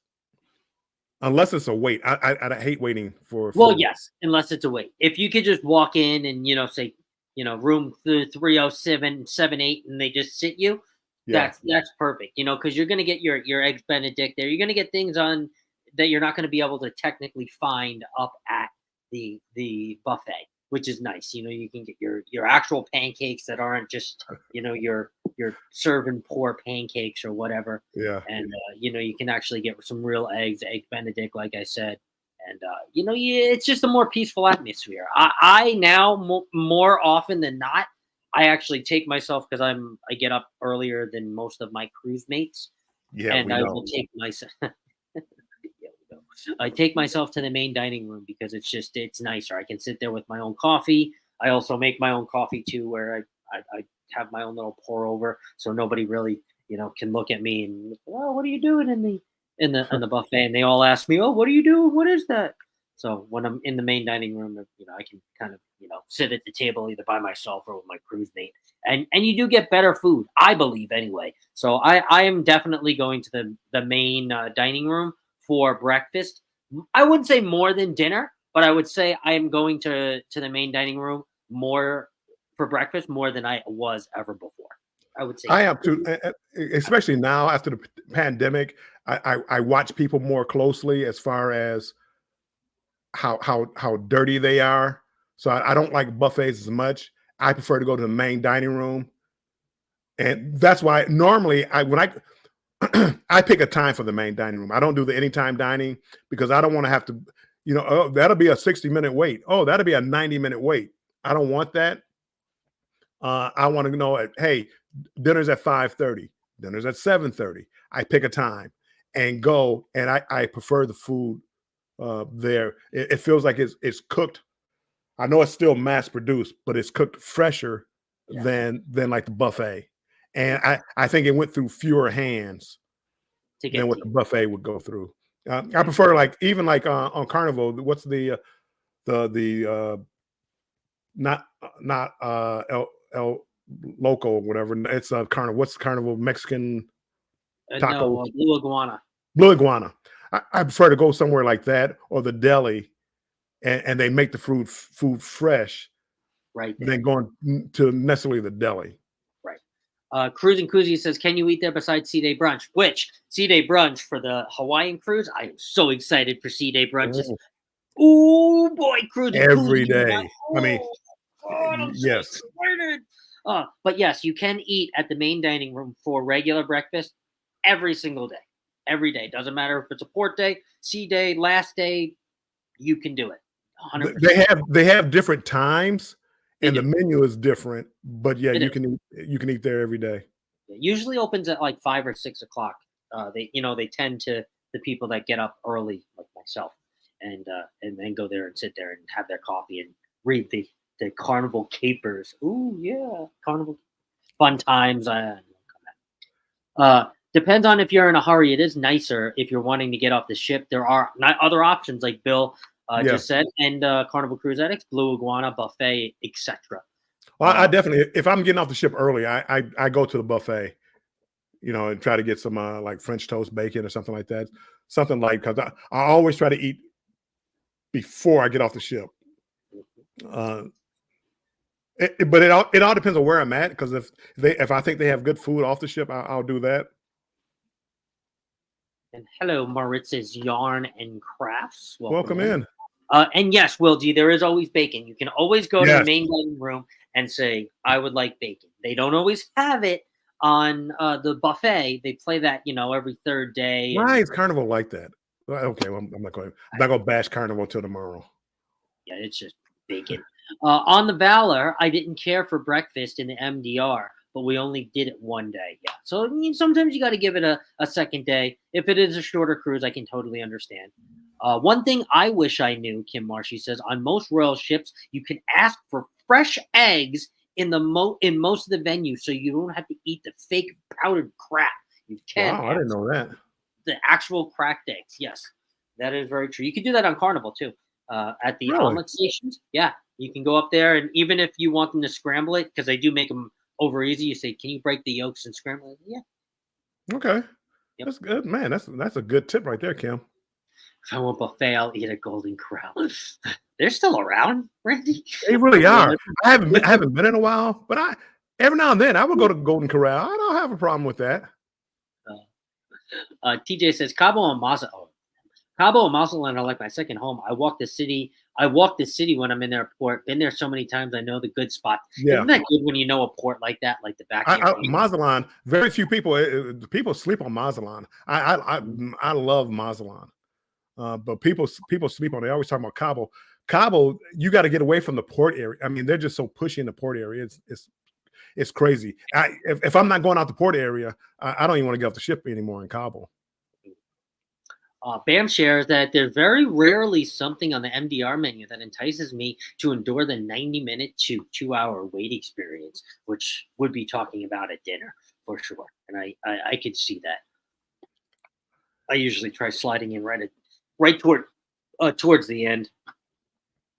unless it's a wait. I hate waiting for Well, food. yes, unless it's a wait. If you could just walk in and say room 30778, and they just sit you, Yeah, that's perfect. Because you're gonna get your eggs Benedict there. You're gonna get things on that you're not gonna be able to technically find up at the buffet, which is nice. You can get your actual pancakes that aren't just your serve and pour pancakes or whatever. yeah. And you can actually get some real eggs Benedict, like I said. And it's just a more peaceful atmosphere. I now more often than not, I actually take myself, because I get up earlier than most of my cruise mates, Yeah, and we I know. will take myself. I take myself to the main dining room because it's nicer. I can sit there with my own coffee. I also make my own coffee too, where I have my own little pour over, so nobody really can look at me and, oh, what are you doing in the buffet? And they all ask me, oh, what are you doing? What is that? So when I'm in the main dining room, I can kind of sit at the table either by myself or with my cruise mate, and you do get better food, I believe, anyway. So I am definitely going to the main dining room for breakfast. I wouldn't say more than dinner, but I would say I am going to the main dining room more for breakfast more than I was ever before. I would say I have to, especially now after the pandemic. I watch people more closely as far as how dirty they are. So I don't like buffets as much. I prefer to go to the main dining room, and that's why normally when I I pick a time for the main dining room. I don't do the anytime dining because I don't want to have to, oh, that'll be a 60-minute wait. Oh, that'll be a 90-minute wait. I don't want that. I want to know, hey, dinner's at 5:30, dinner's at 7:30. I pick a time and go, and I prefer the food there. It feels like it's cooked. I know it's still mass produced, but it's cooked fresher than like the buffet. And I think it went through fewer hands than what the buffet would go through. I prefer even on Carnival. What's the not El Loco or whatever? It's a Carnival. What's Carnival Mexican taco? No, Blue Iguana. Blue Iguana. I prefer to go somewhere like that or the deli, and they make the food fresh, right there. Than going to necessarily the deli. Cruising Koozie says, can you eat there besides C-Day brunch? Which C-Day brunch for the Hawaiian cruise? I am so excited for C-Day brunches. Oh boy, Cruising every Koozie. day. I mean, God, I'm so yes. excited. But yes, you can eat at the main dining room for regular breakfast every single day. Every day. Doesn't matter if it's a port day, sea day, last day, you can do it. 100%. They have different times. And the menu is different, but yeah, you can eat there every day. It usually opens at like 5 or 6 o'clock. They tend to the people that get up early, like myself, and then go there and sit there and have their coffee and read the Carnival Capers. Ooh, yeah, Carnival fun times. Depends on if you're in a hurry. It is nicer if you're wanting to get off the ship. There are other options like Bill just said, and Carnival Cruise Addicts, Blue Iguana, buffet, etc. Well, I definitely, if I'm getting off the ship early, I go to the buffet, and try to get some like French toast bacon or something like that. Something like, because I always try to eat before I get off the ship. But it all depends on where I'm at, because if I think they have good food off the ship, I'll do that. And hello, Maritz's Yarn and Crafts. Welcome in. And yes, Will G, there is always bacon. You can always go to the main dining room and say, I would like bacon. They don't always have it on the buffet. They play that, every third day. Why is Carnival like that? Okay, well, I'm not going to bash Carnival till tomorrow. Yeah, it's just bacon. On the Valor, I didn't care for breakfast in the MDR, but we only did it one day. Yeah, so sometimes you got to give it a second day. If it is a shorter cruise, I can totally understand. One thing I wish I knew, Kim Marshy says, on most royal ships, you can ask for fresh eggs in most of the venues, so you don't have to eat the fake powdered crap. You can. Wow, I didn't know that. The actual cracked eggs. Yes, that is very true. You can do that on Carnival too. At the omelet stations. Yeah, you can go up there, and even if you want them to scramble it, because they do make them over easy, you say, can you break the yolks and scramble it? Yeah. Okay. Yep. That's good, man. That's a good tip right there, Kim. If I want buffet, I'll eat at Golden Corral. They're still around, Randy. They really are. I haven't been in a while, but every now and then I would go to Golden Corral. I don't have a problem with that. TJ says Cabo and Mazatlan are like my second home. I walk the city when I'm in their port. Been there so many times. I know the good spot. Yeah. Isn't that good when you know a port like that, like the back? Mazatlan. Very few people sleep on Mazatlan. I love Mazatlan, but people sleep on. They always talk about Cabo. Cabo, you got to get away from the port area. I mean, they're just so pushy in the port area. It's crazy. If I'm not going out the port area, I don't even want to get off the ship anymore in Cabo. Bam shares that there's very rarely something on the MDR menu that entices me to endure the 90-minute to 2-hour wait experience, which would be talking about at dinner for sure. And I could see that. I usually try sliding in right towards the end.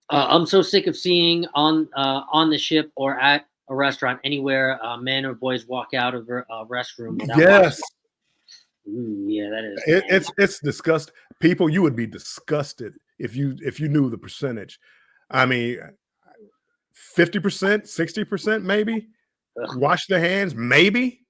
I'm so sick of seeing on the ship or at a restaurant anywhere men or boys walk out of a restroom without yes. Yeah, that is. It's disgusting. People, you would be disgusted if you knew the percentage. I mean, 50%, 60%, maybe. Ugh. Wash their hands, maybe.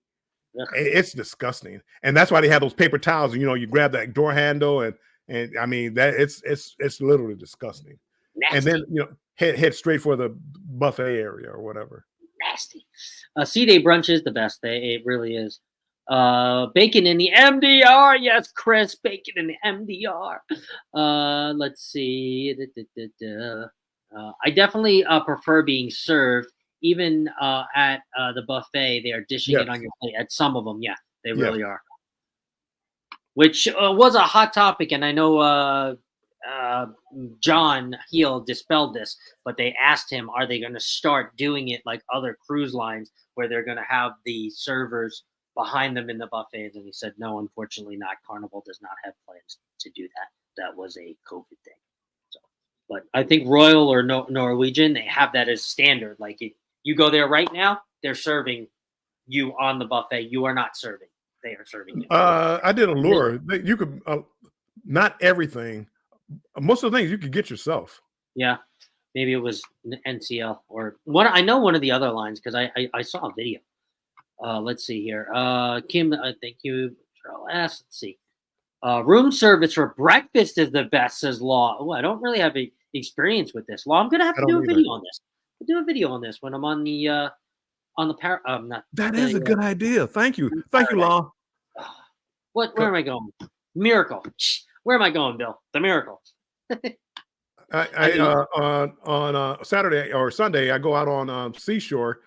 Ugh. It's disgusting, and that's why they have those paper towels. And, you grab that door handle, and I mean that it's literally disgusting. Nasty. And then head straight for the buffet area or whatever. Nasty. C-Day brunch is the best. It really is. Bacon in the MDR. Yes, Chris. Bacon in the MDR. Let's see. I definitely prefer being served. Even at the buffet, they are dishing it on your plate. At some of them, yeah, they really are. Which was a hot topic, and I know John Heel dispelled this, but they asked him, are they going to start doing it like other cruise lines where they're going to have the servers behind them in the buffets? And he said, no, unfortunately not. Carnival does not have plans to do that. That was a COVID thing. So, but I think Royal or Norwegian, they have that as standard. Like if you go there right now, they're serving you on the buffet. You are not serving. They are serving you. I did Allure. You could, not everything. Most of the things you could get yourself. Yeah. Maybe it was NCL or one. I know one of the other lines because I saw a video. Let's see here. Kim, thank you. Charles S. Let's see. Room service for breakfast is the best, says Law. Oh, I don't really have a experience with this. Law, I'm gonna have to do a video on this. I'll do a video on this when I'm on the That is a good idea. Thank you. Thank you, Law. Where am I going? Miracle. Where am I going, Bill? The Miracle. On Saturday or Sunday, I go out on Seashore,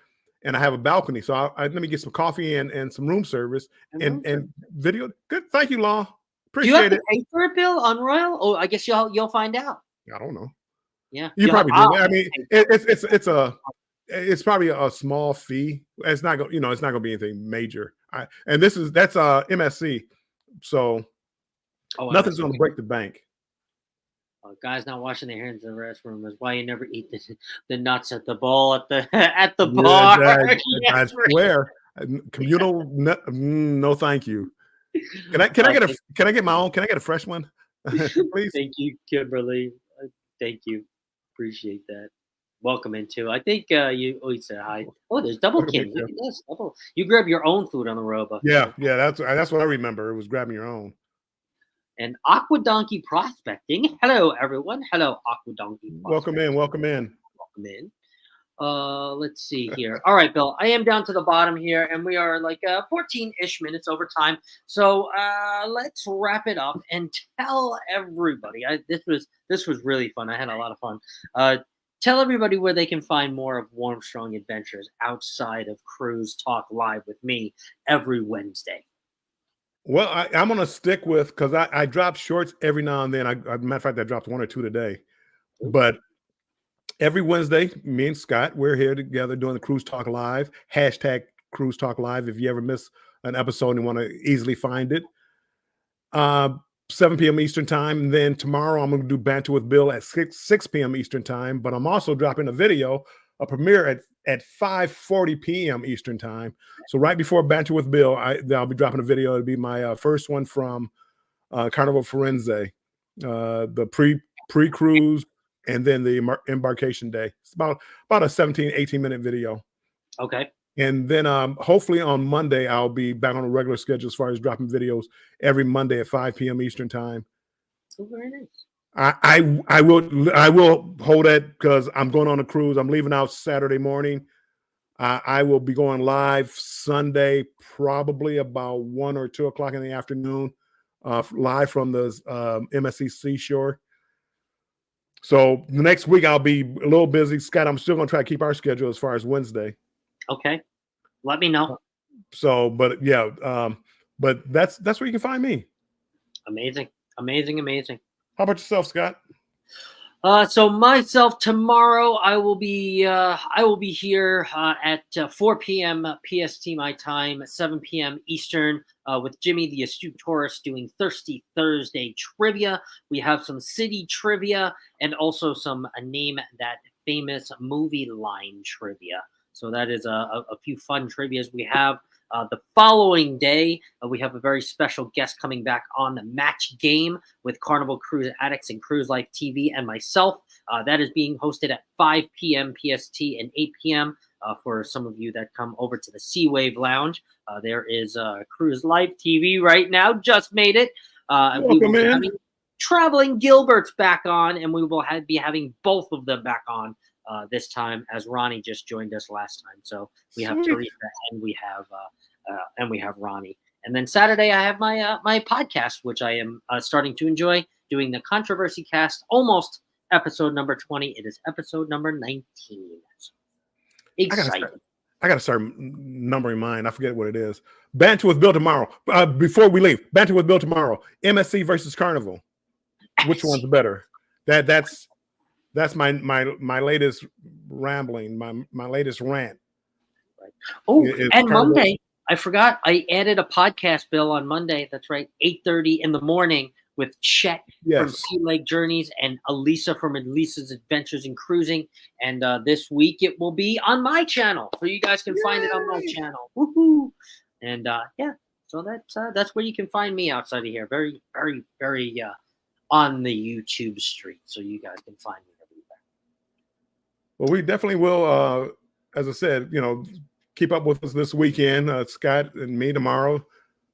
and I have a balcony. So let me get some coffee and some room service and video. Good. Thank you, Law. Appreciate it. Do you have to pay for it, Bill, on Royal? Oh, I guess you'll find out. I don't know. Yeah, you probably do. I mean, it's probably a small fee. It's not going. It's not going to be anything major. That's MSC. So nothing's going to break the bank. Guys not washing their hands in the restroom is why you never eat the nuts at the bowl at the bar. I swear, communal. No, thank you. Can I get my own? Can I get a fresh one, please? Thank you, Kimberly. Thank you. Appreciate that. Welcome into. I think you said hi. Oh, there's double king. Look at this. Double. You grab your own food on the Roba. Yeah. That's what I remember. It was grabbing your own. And Aqua Donkey Prospecting. Hello, everyone. Hello, Aqua Donkey. Welcome in. Welcome in. Let's see here. All right, Bill. I am down to the bottom here, and we are like 14-ish minutes over time. So let's wrap it up and tell everybody. This was really fun. I had a lot of fun. Tell everybody where they can find more of Warmstrong Adventures outside of Cruise Talk Live with me every Wednesday. Well, I'm going to stick with, because I drop shorts every now and then. Matter of fact, I dropped one or two today. But every Wednesday, me and Scott, we're here together doing the Cruise Talk Live. # Cruise Talk Live if you ever miss an episode and want to easily find it. 7 p.m. Eastern Time. And then tomorrow I'm going to do Banter with Bill at 6 p.m. Eastern Time. But I'm also dropping a premiere at 5:40 p.m. Eastern Time. So right before Banter with Bill, I'll be dropping a video. It'll be my first one from Carnival Firenze. the pre-cruise, and then the embarkation day. It's about a 17, 18-minute video. Okay. And then hopefully on Monday, I'll be back on a regular schedule as far as dropping videos every Monday at 5 p.m. Eastern time. Oh, very nice. I will hold that because I'm going on a cruise. I'm leaving out Saturday morning. I will be going live Sunday, probably about 1 or 2 o'clock in the afternoon, live from the MSC Seashore. So the next week I'll be a little busy. Scott, I'm still going to try to keep our schedule as far as Wednesday. Okay, let me know. So, but yeah, but that's where you can find me. Amazing. How about yourself, Scott? So myself, tomorrow I will be here at 4 p.m. PST my time, 7 p.m. Eastern, with Jimmy the Astute Tourist doing Thirsty Thursday trivia. We have some city trivia and also some Name That Famous movie line trivia. So that is a few fun trivias we have. The following day, we have a very special guest coming back on the Match Game with Carnival Cruise Addicts and Cruise Life TV and myself. That is being hosted at 5 p.m. PST and 8 p.m. For some of you that come over to the Sea Wave Lounge. There is Cruise Life TV right now, just made it. We will be having Traveling Gilbert's back on, and we will be having both of them back on this time, as Ronnie just joined us last time. So we have Teresa and we have Ronnie. And then Saturday I have my podcast, which I am starting to enjoy, doing the Controversy Cast, almost episode number 20. It is episode number 19. So exciting. I gotta start numbering mine. I forget what it is. Banter with Bill tomorrow. Before we leave, Banter with Bill tomorrow. MSC versus Carnival. Which one's better? That's my latest rambling, my latest rant. Right. Oh, and Carnival. Monday, I forgot. I added a podcast, Bill, on Monday. That's right, 8:30 in the morning with Chet from Sea Lake Journeys and Elisa from Elisa's Adventures in Cruising. And this week it will be on my channel, so you guys can find it on my channel. Woohoo! And yeah, so that's where you can find me outside of here. Very, very, very on the YouTube street, so you guys can find me everywhere. Well, we definitely will. As I said, keep up with us this weekend, Scott and me tomorrow.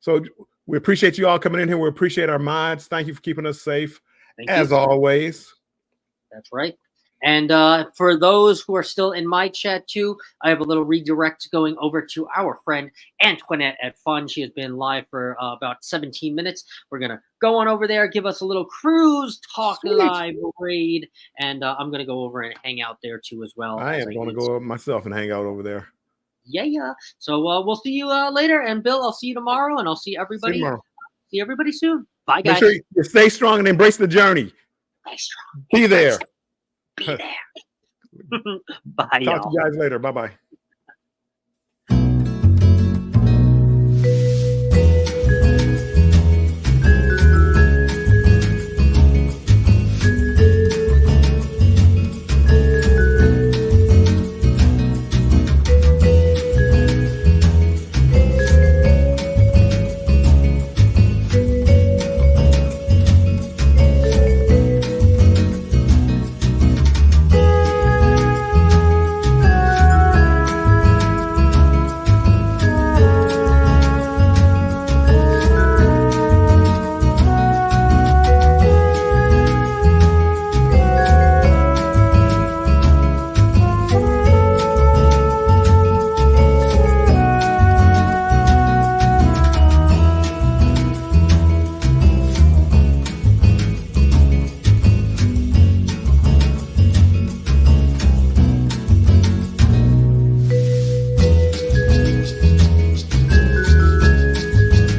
So we appreciate you all coming in here. We appreciate our mods. Thank you for keeping us safe, as always. That's right. And for those who are still in my chat too, I have a little redirect going over to our friend Antoinette at Fun. She has been live for about 17 minutes. We're going to go on over there, give us a little cruise talk live raid. And I'm going to go over and hang out there too as well. I am going to go myself and hang out over there. Yeah. So we'll see you later. And Bill, I'll see you tomorrow, and I'll see everybody. See everybody soon. Bye, guys. Make sure you stay strong and embrace the journey. Stay strong. Be there. Be there. Bye, Talk to you guys later. Bye-bye.